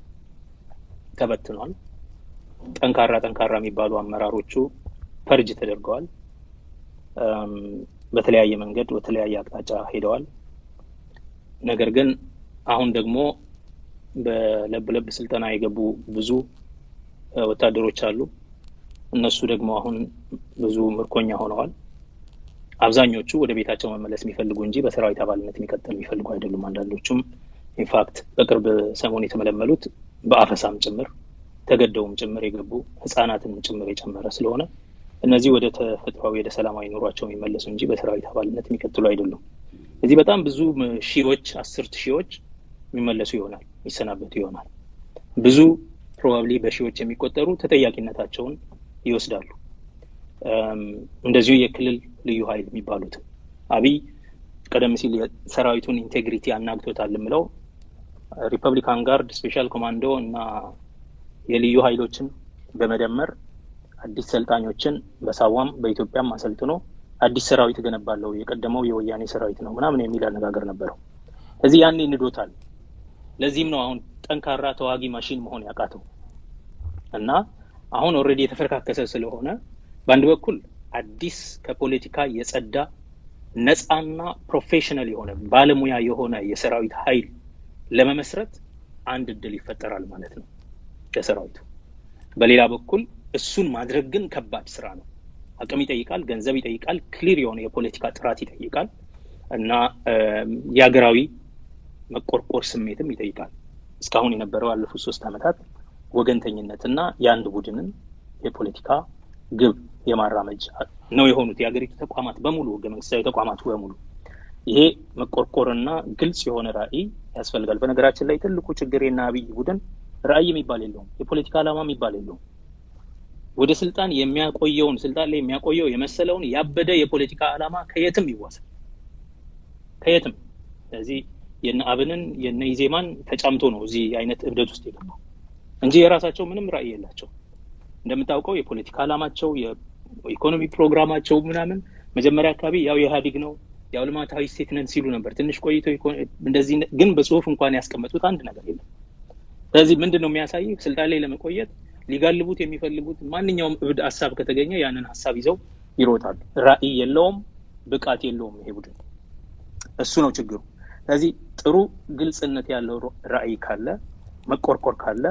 ተበትኗል። ጠንካራ የሚባሉ አመራሮቹ ፈርጅ ተደርገዋል። በተለያየ መንገድ በተለያየ አቅጣጫ ሄደዋል። ነገር ግን አሁን ደግሞ በለብለብ ስልጠና የገቡ ብዙ ወታደሮች አሉ። እነሱ ደግሞ አሁን ብዙ ምርኮኛ ሆነዋል። አብዛኞቹ ወደ ቤታቸው መመለስ የሚፈልጉ እንጂ በሰራዊት አባልነት የሚቀጥሉ የሚፈልጉ አይደሉም። አንዳንዶቹም ኢንፋክት በቅርብ ሰሞን የተመለመሉት በአፈሳም ጭምር ተገደውም ጭምር የገቡ ህፃናትን ጭምር የጨመረ ስለሆነ እነዚህ ወደ ተፈጥሯዊ ወደ ሰላማዊ ኑሯቸው የሚመለሱ እንጂ በሰራዊት አባልነት የሚቀጥሉ አይደሉም። እዚህ በጣም ብዙ ሺዎች 10 ሺዎች የሚመለሱ ይሆናል፣ የሚሰናበቱ ይሆናል። ብዙ ፕሮባብሊ በሺዎች የሚቆጠሩ ተጠያቂነታቸውን ይወስዳሉ። እንደዚሁ የክልል ልዩ ኃይል የሚባሉት አብይ ቀደም ሲል ሰራዊቱን ኢንቴግሪቲ አናግቶታል ብለው ሪፐብሊካን ጋርድ፣ ስፔሻል ኮማንዶ እና የልዩ ኃይሎችን በመደመር አዲስ ሰልጣኞችን በሳዋም በኢትዮጵያም አሰልጥኖ አዲስ ሰራዊት ገነባለው የቀደመው የወያኔ ሰራዊት ነው ምናምን የሚል አነጋገር ነበረው። እዚህ ያኔ እንዶታል። ለዚህም ነው አሁን ጠንካራ ተዋጊ ማሽን መሆን ያቃተው እና አሁን ኦሬዲ የተፈረካከሰ ስለሆነ በአንድ በኩል አዲስ ከፖለቲካ የጸዳ ነፃና ፕሮፌሽናል የሆነ ባለሙያ የሆነ የሰራዊት ኃይል ለመመስረት አንድ እድል ይፈጠራል ማለት ነው ለሰራዊቱ። በሌላ በኩል እሱን ማድረግ ግን ከባድ ስራ ነው። አቅም ይጠይቃል፣ ገንዘብ ይጠይቃል፣ ክሊር የሆነ የፖለቲካ ጥራት ይጠይቃል እና የሀገራዊ መቆርቆር ስሜትም ይጠይቃል። እስካሁን የነበረው ያለፉት 3 አመታት ወገንተኝነትና የአንድ ቡድንን የፖለቲካ ግብ የማራመጃ ነው የሆኑት የሀገሪቱ ተቋማት በሙሉ ህገ መንግስታዊ ተቋማት በሙሉ። ይሄ መቆርቆርና ግልጽ የሆነ ራዕይ ያስፈልጋል። በነገራችን ላይ ትልቁ ችግርና አብይ ቡድን ራዕይ የሚባል የለውም፣ የፖለቲካ ዓላማ የሚባል የለውም። ወደ ስልጣን ስልጣን ላይ የሚያቆየው የመሰለውን ያበደ የፖለቲካ ዓላማ ከየትም ይዋሳል፣ ከየትም። ስለዚህ የነ አብንን የነ ኢዜማን ተጫምቶ ነው እዚህ አይነት እብደት ውስጥ የገባው እንጂ የራሳቸው ምንም ራዕይ የላቸው። እንደምታውቀው የፖለቲካ ዓላማቸው የኢኮኖሚ ፕሮግራማቸው ምናምን መጀመሪያ አካባቢ ያው የኢህአዴግ ነው ያው ልማታዊ ስቴት ነን ሲሉ ነበር። ትንሽ ቆይቶ እንደዚህ ግን በጽሁፍ እንኳን ያስቀመጡት አንድ ነገር የለም። ስለዚህ ምንድነው የሚያሳየው? ስልጣን ላይ ለመቆየት ሊጋልቡት የሚፈልጉት ማንኛውም እብድ ሐሳብ ከተገኘ ያንን ሐሳብ ይዘው ይሮጣሉ። ራዕይ የለውም፣ ብቃት የለውም ይሄ ቡድን። እሱ ነው ችግሩ። ስለዚህ ጥሩ ግልጽነት ያለው ራዕይ ካለ፣ መቆርቆር ካለ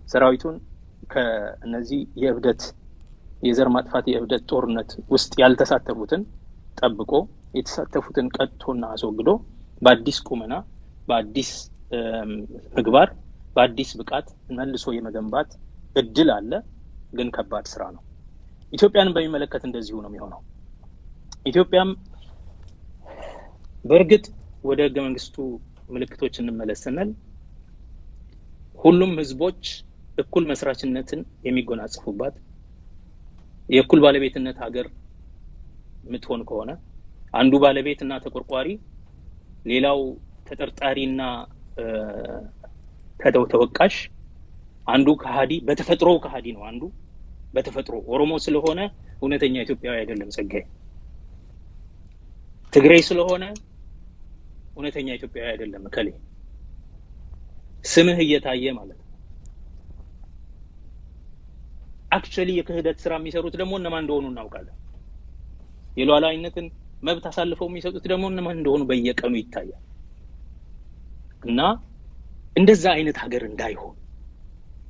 ሰራዊቱን ከነዚህ የእብደት የዘር ማጥፋት የእብደት ጦርነት ውስጥ ያልተሳተፉትን ጠብቆ የተሳተፉትን ቀጥቶና አስወግዶ በአዲስ ቁመና በአዲስ ምግባር በአዲስ ብቃት መልሶ የመገንባት እድል አለ። ግን ከባድ ስራ ነው። ኢትዮጵያንን በሚመለከት እንደዚሁ ነው የሚሆነው። ኢትዮጵያም በእርግጥ ወደ ህገ መንግስቱ ምልክቶች እንመለስናል። ሁሉም ህዝቦች እኩል መስራችነትን የሚጎናጽፉባት የእኩል ባለቤትነት ሀገር ምትሆን ከሆነ አንዱ ባለቤትና ተቆርቋሪ ሌላው ተጠርጣሪና ተወቃሽ፣ አንዱ ከሃዲ በተፈጥሮ ከሃዲ ነው፣ አንዱ በተፈጥሮ ኦሮሞ ስለሆነ እውነተኛ ኢትዮጵያዊ አይደለም ጸጋዬ፣ ትግሬይ ስለሆነ እውነተኛ ኢትዮጵያዊ አይደለም ከሌ። ስምህ እየታየ ማለት ነው። አክቹአሊ የክህደት ስራ የሚሰሩት ደግሞ እነማን እንደሆኑ እናውቃለን። የሉዓላዊነትን መብት አሳልፈው የሚሰጡት ደግሞ እነማን እንደሆኑ በየቀኑ ይታያል። እና እንደዛ አይነት ሀገር እንዳይሆን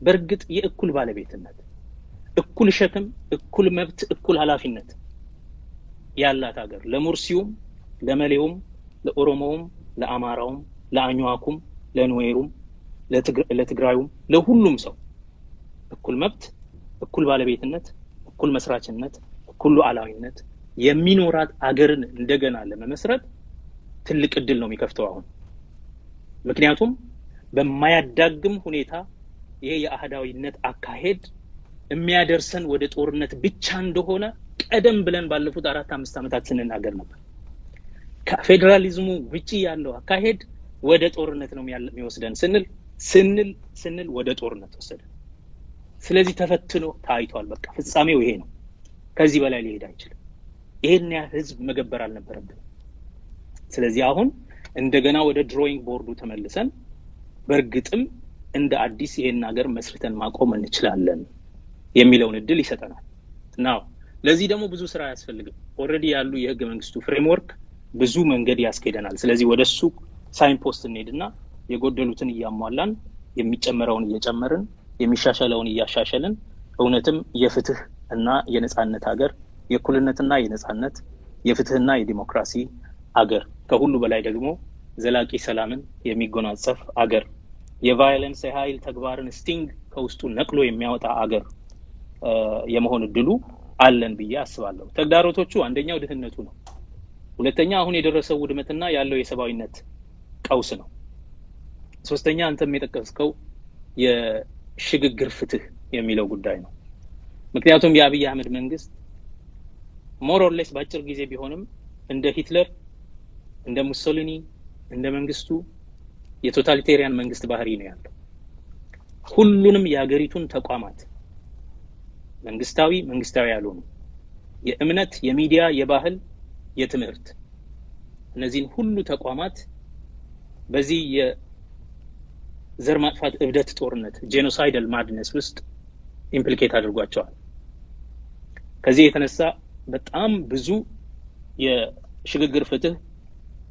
በእርግጥ የእኩል ባለቤትነት እኩል ሸክም እኩል መብት እኩል ኃላፊነት ያላት ሀገር ለሙርሲውም ለመሌውም ለኦሮሞውም ለአማራውም ለአኝዋኩም ለኑዌሩም ለትግራዩም ለሁሉም ሰው እኩል መብት እኩል ባለቤትነት እኩል መስራችነት እኩል ሉዓላዊነት የሚኖራት አገርን እንደገና ለመመስረት ትልቅ እድል ነው የሚከፍተው አሁን ምክንያቱም በማያዳግም ሁኔታ ይሄ የአህዳዊነት አካሄድ የሚያደርሰን ወደ ጦርነት ብቻ እንደሆነ ቀደም ብለን ባለፉት 4-5 ዓመታት ስንናገር ነበር ከፌደራሊዝሙ ውጪ ያለው አካሄድ ወደ ጦርነት ነው የሚወስደን ስንል ወደ ጦርነት ወሰደ ስለዚህ ተፈትኖ ታይቷል በቃ ፍጻሜው ይሄ ነው ከዚህ በላይ ሊሄድ አይችልም ይሄን ያ ህዝብ መገበር አልነበረብን ስለዚህ አሁን እንደገና ወደ ድሮይንግ ቦርዱ ተመልሰን በርግጥም እንደ አዲስ ይሄን ሀገር መስርተን ማቆም እንችላለን የሚለውን እድል ይሰጠናል ናው ለዚህ ደግሞ ብዙ ስራ ያስፈልጋል ኦሬዲ ያሉ የህገ መንግስቱ ፍሬምወርክ ብዙ መንገድ ያስኬደናል ስለዚህ ወደሱ ሳይን ፖስት እንሄድና የጎደሉትን ያሟላን የሚጨመረውን እየጨመርን የሚሻሻለውን ያሻሻልን እውነትም የፍትህ እና የነጻነት ሀገር የኩልነትና የነጻነት የፍትህና የዲሞክራሲ ሀገር ከሁሉ በላይ ደግሞ ዘላቂ ሰላምን የሚጎናጸፍ ሀገር የቫዮለንስ የኃይል ተግባርን ስቲንግ ከውስጡ ነቅሎ የሚያወጣ ሀገር የመሆን እድሉ አለን ብዬ አስባለሁ ተግዳሮቶቹ አንደኛው ድህነቱ ነው ሁለተኛ አሁን የደረሰው ውድመትና ያለው የሰባዊነት ቀውስ ነው ሶስተኛ አንተም የጠቀስከው የሽግግር ፍትህ የሚለው ጉዳይ ነው ምክንያቱም የአብይ አህመድ መንግስት ሞር ኦር ሌስ ባጭር ጊዜ ቢሆንም እንደ ሂትለር እንደ ሙሶሊኒ እንደ መንግስቱ የቶታሊቴሪያን መንግስት ባህሪ ነው ያለው ሁሉንም የሀገሪቱን ተቋማት መንግስታዊ ያልሆኑ የእምነት የሚዲያ የባህል የትምህርት እነዚህን ሁሉ ተቋማት በዚህ የዘር ማጥፋት እብደት ጦርነት ጄኖሳይዳል ማድነስ ውስጥ ኢምፕሊኬት አድርጓቸዋል ከዚህ የተነሳ በጣም ብዙ የሽግግር ፍትህ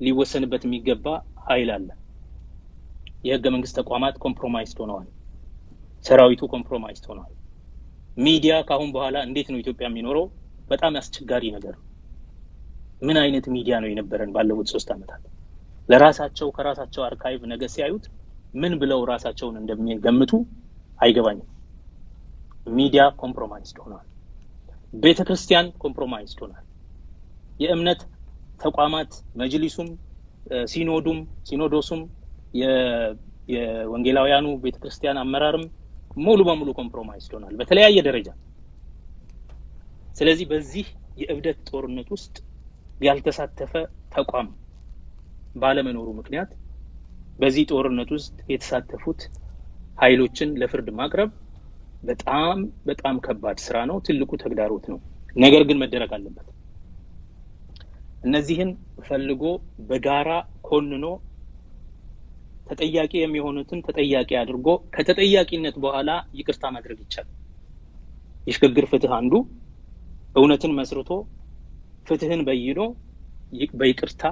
ሊወሰንበት የሚገባ ኃይል አለ የህገ መንግስት ተቋማት ኮምፕሮማይዝድ ሆነዋል ሰራዊቱ ኮምፕሮማይዝድ ሆነዋል ሚዲያ ካሁን በኋላ እንዴት ነው ኢትዮጵያ የሚኖረው በጣም አስቸጋሪ ነገር ምን አይነት ሚዲያ ነው የነበረን ባለፉት 3 ዓመታት ለራሳቸው ከራሳቸው አርካይቭ ነገ ሲያዩት ምን ብለው ራሳቸውን እንደሚገምቱ አይገባኝም ሚዲያ ኮምፕሮማይዝድ ሆኗል ቤተክርስቲያን ኮምፕሮማይዝድ ሆኗል የእምነት ተቋማት መጅሊሱም ሲኖዶሱም የወንጌላውያኑ ቤተክርስቲያን አመራርም ሙሉ በሙሉ ኮምፕሮማይዝድ ሆኗል በተለያየ ደረጃ ስለዚህ በዚህ የእብደት ጦርነት ውስጥ ያልተሳተፈ ተቋም ባለመኖሩ ምክንያት በዚህ ጦርነት ውስጥ የተሳተፉት ኃይሎችን ለፍርድ ማቅረብ በጣም ከባድ ስራ ነው ትልቁ ተግዳሮት ነው ነገር ግን መደረግ አለበት እነዚህን ፈልጎ በጋራ ኮንኖ ተጠያቂ የሚሆኑትን ተጠያቂ አድርጎ ከተጠያቂነት በኋላ ይቅርታ ማድረግ ይቻላል የሽግግር ፍትህ አንዱ እውነትን መስርቶ ፍትህን በይኖ በይቅርታ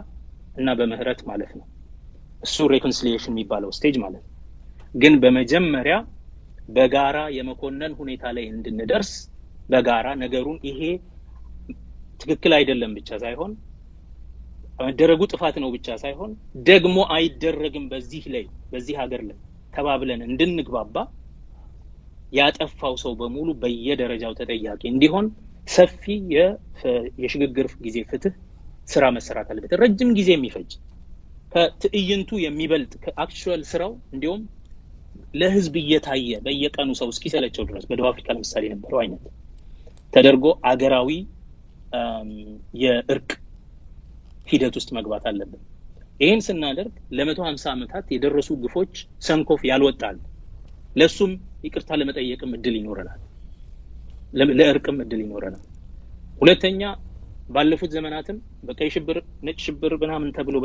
እና በምህረት ማለት ነው እሱ ሪኮንሲሊዬሽን የሚባለው ስቴጅ ማለት ነው ግን በመጀመሪያ በጋራ የመኮነን ሁኔታ ላይ እንድንደርስ በጋራ ነገሩን ይሄ ትክክል አይደለም ብቻ ሳይሆን መደረጉ ጥፋት ነው ብቻ ሳይሆን ደግሞ አይደረግም በዚህ ሀገር ላይ ተባብለን እንድንግባባ ያጠፋው ሰው በሙሉ በየደረጃው ተጠያቂ እንዲሆን ሰፊ የሽግግር ጊዜ ፍትህ ስራ መሰራት አለበት ረጅም ጊዜ የሚፈጅ ከትዕይንቱ የሚበልጥ ከአክቹዋል ስራው እንዲሁም ለህዝብ እየታየ በየቀኑ ሰው እስኪሰለቸው ድረስ በደቡብ አፍሪካ ለምሳሌ ነበረው አይነት ተደርጎ አገራዊ የእርቅ ሂደት ውስጥ መግባት አለበት ይሄን ስናደርግ ለ150 ዓመታት የደረሱ ግፎች ሰንኮፍ ያልወጣል ለሱም ይቅርታ ለመጠየቅም እድል ይኖረናል ለእርቅም እድል ይኖረናል ሁለተኛ ባለፉት ዘመናትም በቀይ ሽብር ነጭ ሽብር ምናምን ተብሎ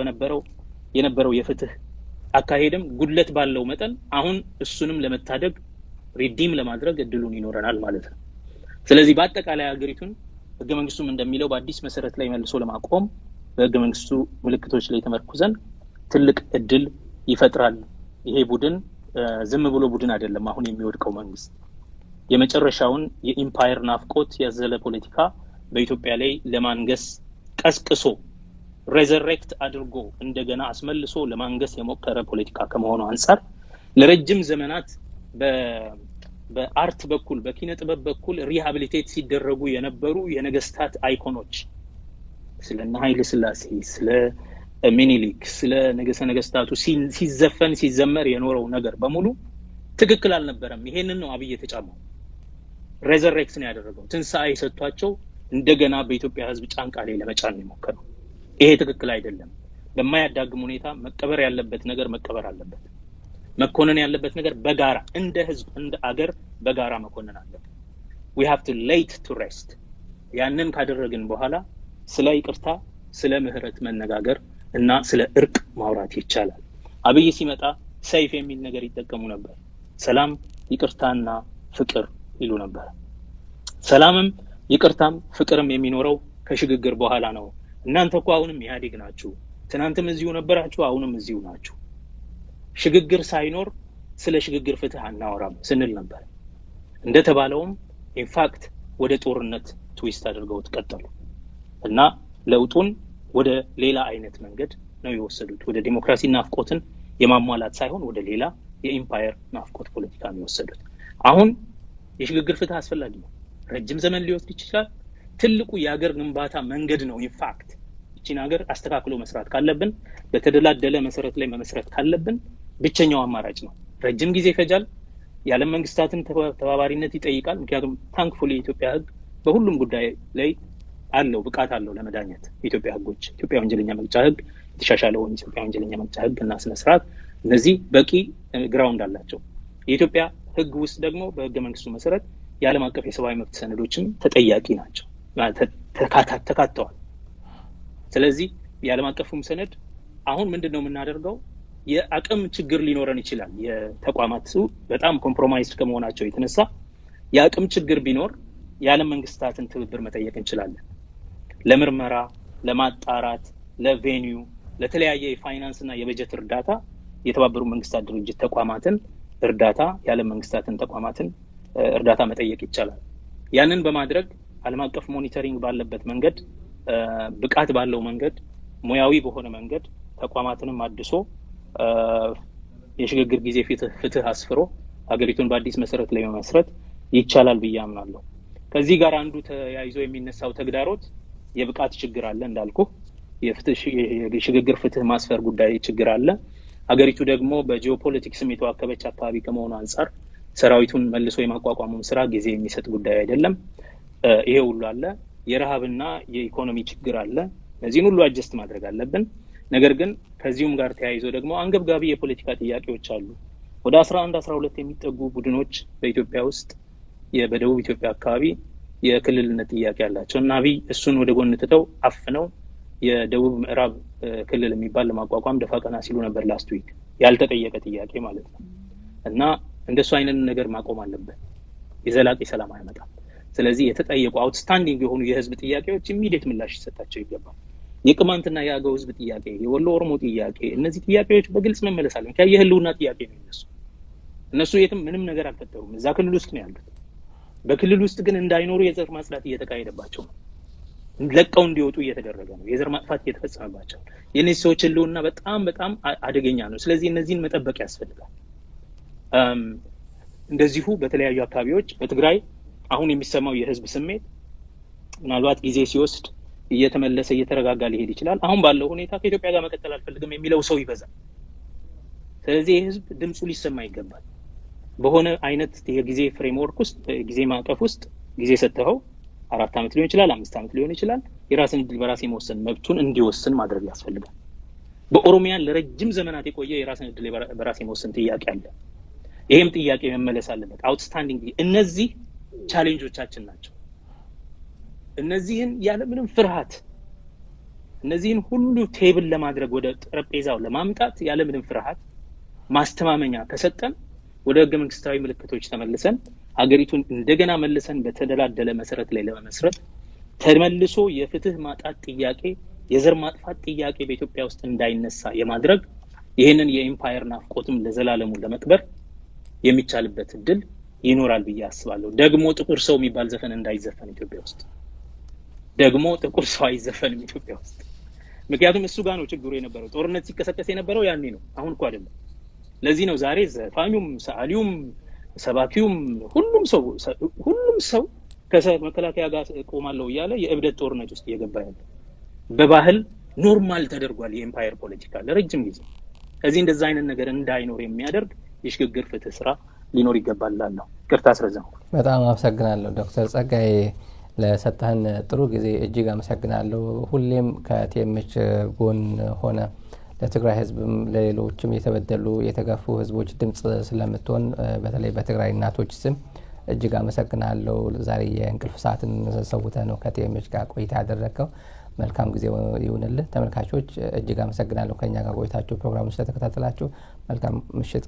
የነበረው የፍትህ አካሄድም ጉድለት ባለው መጠን አሁን እሱንም ለመታደግ ሪዲም ለማድረግ እድሉን ይኖረናል ማለት ነው ስለዚህ በአጠቃላይ ሀገሪቱን ህገ መንግስቱም እንደሚለው በአዲስ መሰረት ላይ መልሶ ለማቆም በህገ መንግስቱ ምልክቶች ላይ ተመርኩዘን ትልቅ እድል ይፈጥራል ይሄ ቡድን ዝም ብሎ ቡድን አይደለም አሁን የሚወድቀው መንግስት የመጨረሻውን የኢምፓየር ናፍቆት ያዘለ ፖለቲካ በኢትዮጵያ ላይ ለማንገስ ቀስቅሶ ሬዘሬክት አድርጎ እንደገና አስመልሶ ለማንገስ የሞከረ ፖለቲካ ከመሆኑ አንፃር ለረጅም ዘመናት በአርት በኩል በኪነ ጥበብ በኩል ሪሃቢሊቴት ሲደረጉ የነበሩ የነገስታት አይኮኖች ስለና ኃይለ ሥላሴ ስለ ሚኒሊክ ስለ ነገስታቱ ሲዘፈን ሲዘመር የኖረው ነገር በሙሉ ትክክል አልነበረም። ይሄንን ነው አብይ የተጫማው ሬዘሬክት ነው ያደረገው። ትንሳኤ ሰጥቷቸው እንደገና በኢትዮጵያ ህዝብ ጫንቃ ላይ ለመጫን የሞከረው ይሄ ትክክል አይደለም። በማያዳግም ሁኔታ መቀበር ያለበት ነገር መቀበር አለበት። መኮነን ያለበት ነገር በጋራ እንደ ህዝብ እንደ አገር በጋራ መኮነን አለበት። we have to lay to rest። ያንን ካደረግን በኋላ ስለ ይቅርታ ስለ ምህረት መነጋገር እና ስለ እርቅ ማውራት ይቻላል። አብይ ሲመጣ ሰይፍ የሚል ነገር ይጠቀሙ ነበር። ሰላም ይቅርታና ፍቅር ይሉ ነበር። ሰላምም ይቅርታም ፍቅርም የሚኖረው ከሽግግር በኋላ ነው። እናንተ እኮ አሁንም ኢህአዴግ ናችሁ፣ ትናንትም እዚሁ ነበራችሁ፣ አሁንም እዚሁ ናችሁ። ሽግግር ሳይኖር ስለ ሽግግር ፍትህ አናወራም ስንል ነበር። እንደተባለውም ኢንፋክት ወደ ጦርነት ትዊስት አድርገው ተቀጠሉ እና ለውጡን ወደ ሌላ አይነት መንገድ ነው የወሰዱት። ወደ ዲሞክራሲ ናፍቆትን የማሟላት ሳይሆን ወደ ሌላ የኢምፓየር ናፍቆት ፖለቲካ ነው የወሰዱት። አሁን የሽግግር ፍትህ አስፈላጊ ነው። ረጅም ዘመን ሊወስድ ይችላል። ትልቁ የሀገር ግንባታ መንገድ ነው። ኢንፋክት እቺን ሀገር አስተካክሎ መስራት ካለብን በተደላደለ መሰረት ላይ መመስረት ካለብን ብቸኛው አማራጭ ነው። ረጅም ጊዜ ይፈጃል። የዓለም መንግስታትን ተባባሪነት ይጠይቃል። ምክንያቱም ታንክፉሊ የኢትዮጵያ ህግ በሁሉም ጉዳይ ላይ አለው ብቃት አለው ለመዳኘት። የኢትዮጵያ ህጎች ኢትዮጵያ ወንጀለኛ መቅጫ ህግ፣ የተሻሻለው የኢትዮጵያ ወንጀለኛ መቅጫ ህግ እና ስነ ስርዓት እነዚህ በቂ ግራውንድ አላቸው። የኢትዮጵያ ህግ ውስጥ ደግሞ በህገ መንግስቱ መሰረት የዓለም አቀፍ የሰብአዊ መብት ሰነዶችም ተጠያቂ ናቸው ተካተዋል። ስለዚህ የዓለም አቀፉም ሰነድ አሁን ምንድነው የምናደርገው? የአቅም ችግር ሊኖረን ይችላል። የተቋማቱ በጣም ኮምፕሮማይዝድ ከመሆናቸው የተነሳ የአቅም ችግር ቢኖር የዓለም መንግስታትን ትብብር መጠየቅ እንችላለን። ለምርመራ፣ ለማጣራት፣ ለቬኒዩ፣ ለተለያየ የፋይናንስ እና የበጀት እርዳታ የተባበሩት መንግስታት ድርጅት ተቋማትን እርዳታ የዓለም መንግስታትን ተቋማትን እርዳታ መጠየቅ ይቻላል። ያንን በማድረግ ዓለም አቀፍ ሞኒተሪንግ ባለበት መንገድ ብቃት ባለው መንገድ ሙያዊ በሆነ መንገድ ተቋማትንም አድሶ የሽግግር ጊዜ ፍትህ አስፍሮ ሀገሪቱን በአዲስ መሰረት ላይ መመስረት ይቻላል ብዬ አምናለሁ። ከዚህ ጋር አንዱ ተያይዞ የሚነሳው ተግዳሮት የብቃት ችግር አለ እንዳልኩ የሽግግር ፍትህ ማስፈር ጉዳይ ችግር አለ። ሀገሪቱ ደግሞ በጂኦፖለቲክስም የተዋከበች አካባቢ ከመሆኑ አንፃር ሰራዊቱን መልሶ የማቋቋሙን ስራ ጊዜ የሚሰጥ ጉዳይ አይደለም። ይሄ ሁሉ አለ። የረሃብና የኢኮኖሚ ችግር አለ። እነዚህን ሁሉ አጀስት ማድረግ አለብን። ነገር ግን ከዚሁም ጋር ተያይዞ ደግሞ አንገብጋቢ የፖለቲካ ጥያቄዎች አሉ። ወደ 11-12 የሚጠጉ ቡድኖች በኢትዮጵያ ውስጥ በደቡብ ኢትዮጵያ አካባቢ የክልልነት ጥያቄ አላቸው እና አብይ እሱን ወደ ጎን ትተው አፍነው የደቡብ ምዕራብ ክልል የሚባል ለማቋቋም ደፋቀና ሲሉ ነበር ላስት ዊክ። ያልተጠየቀ ጥያቄ ማለት ነው እና እንደሱ አይነት ነገር ማቆም አለበት። የዘላቂ ሰላም አይመጣም። ስለዚህ የተጠየቁ አውትስታንዲንግ የሆኑ የህዝብ ጥያቄዎች ኢሚዲየት ምላሽ ይሰጣቸው ይገባል። የቅማንትና የአገው ህዝብ ጥያቄ፣ የወሎ ኦሮሞ ጥያቄ፣ እነዚህ ጥያቄዎች በግልጽ መመለስ አለበት። የህልውና ጥያቄ ነው እነሱ የትም ምንም ነገር አልፈጠሩም። እዛ ክልል ውስጥ ነው ያሉት። በክልል ውስጥ ግን እንዳይኖሩ የዘር ማጽዳት እየተካሄደባቸው ነው። ለቀው እንዲወጡ እየተደረገ ነው። የዘር ማጥፋት እየተፈጸመባቸው። የነዚህ ሰዎች ህልውና በጣም አደገኛ ነው። ስለዚህ እነዚህን መጠበቅ ያስፈልጋል። እንደዚሁ በተለያዩ አካባቢዎች በትግራይ አሁን የሚሰማው የህዝብ ስሜት ምናልባት ጊዜ ሲወስድ እየተመለሰ እየተረጋጋ ሊሄድ ይችላል። አሁን ባለው ሁኔታ ከኢትዮጵያ ጋር መቀጠል አልፈልግም የሚለው ሰው ይበዛል። ስለዚህ የህዝብ ድምጹ ሊሰማ ይገባል። በሆነ አይነት የጊዜ ፍሬምወርክ ውስጥ ጊዜ ማዕቀፍ ውስጥ ጊዜ ሰጥተው 4 አመት ሊሆን ይችላል፣ 5 አመት ሊሆን ይችላል። የራስን ዕድል በራስ የመወሰን መብቱን እንዲወስን ማድረግ ያስፈልጋል። በኦሮሚያ ለረጅም ዘመናት የቆየ የራስን ዕድል በራስ የመወሰን ጥያቄ አለ። ይሄም ጥያቄ መመለስ አለበት። አውትስታንዲንግ እነዚህ ቻሌንጆቻችን ናቸው። እነዚህን ያለ ምንም ፍርሃት እነዚህን ሁሉ ቴብል ለማድረግ ወደ ጠረጴዛው ለማምጣት ያለ ምንም ፍርሃት ማስተማመኛ ከሰጠን ወደ ህገ መንግስታዊ ምልክቶች ተመልሰን ሀገሪቱን እንደገና መልሰን በተደላደለ መሰረት ላይ ለመመስረት ተመልሶ የፍትህ ማጣት ጥያቄ የዘር ማጥፋት ጥያቄ በኢትዮጵያ ውስጥ እንዳይነሳ የማድረግ ይሄንን የኢምፓየር ናፍቆትም ለዘላለሙ ለመቅበር የሚቻልበት እድል ይኖራል ብዬ አስባለሁ። ደግሞ ጥቁር ሰው የሚባል ዘፈን እንዳይዘፈን ኢትዮጵያ ውስጥ ደግሞ ጥቁር ሰው አይዘፈንም ኢትዮጵያ ውስጥ። ምክንያቱም እሱ ጋር ነው ችግሩ የነበረው። ጦርነት ሲከሰከስ የነበረው ያኔ ነው፣ አሁን እኮ አይደለም። ለዚህ ነው ዛሬ ዘፋኙም ሰዓሊውም ሰባኪውም ሁሉም ሰው ከመከላከያ ጋር ቆማለሁ እያለ የእብደት ጦርነት ውስጥ እየገባ ያለ። በባህል ኖርማል ተደርጓል የኤምፓየር ፖለቲካ ለረጅም ጊዜ። እዚህ እንደዛ አይነት ነገር እንዳይኖር የሚያደርግ የሽግግር ፍትህ ስራ ሊኖር ይገባል እላለሁ። ይቅርታ አስረዘምኩ። በጣም አመሰግናለሁ ዶክተር ጸጋዬ ለሰጠህን ጥሩ ጊዜ እጅግ አመሰግናለሁ። ሁሌም ከቲኤምኤች ጎን ሆነ ለትግራይ ህዝብም ለሌሎችም የተበደሉ የተገፉ ህዝቦች ድምጽ ስለምትሆን በተለይ በትግራይ እናቶች ስም እጅግ አመሰግናለሁ። ዛሬ የእንቅልፍ ሰዓትን ሰውተህ ነው ከቲኤምኤች ጋር ቆይታ ያደረግከው። መልካም ጊዜ ይሁንልህ። ተመልካቾች እጅግ አመሰግናለሁ ከኛ ጋር ቆይታችሁ ፕሮግራሙን ስለተከታተላችሁ። መልካም ምሽት።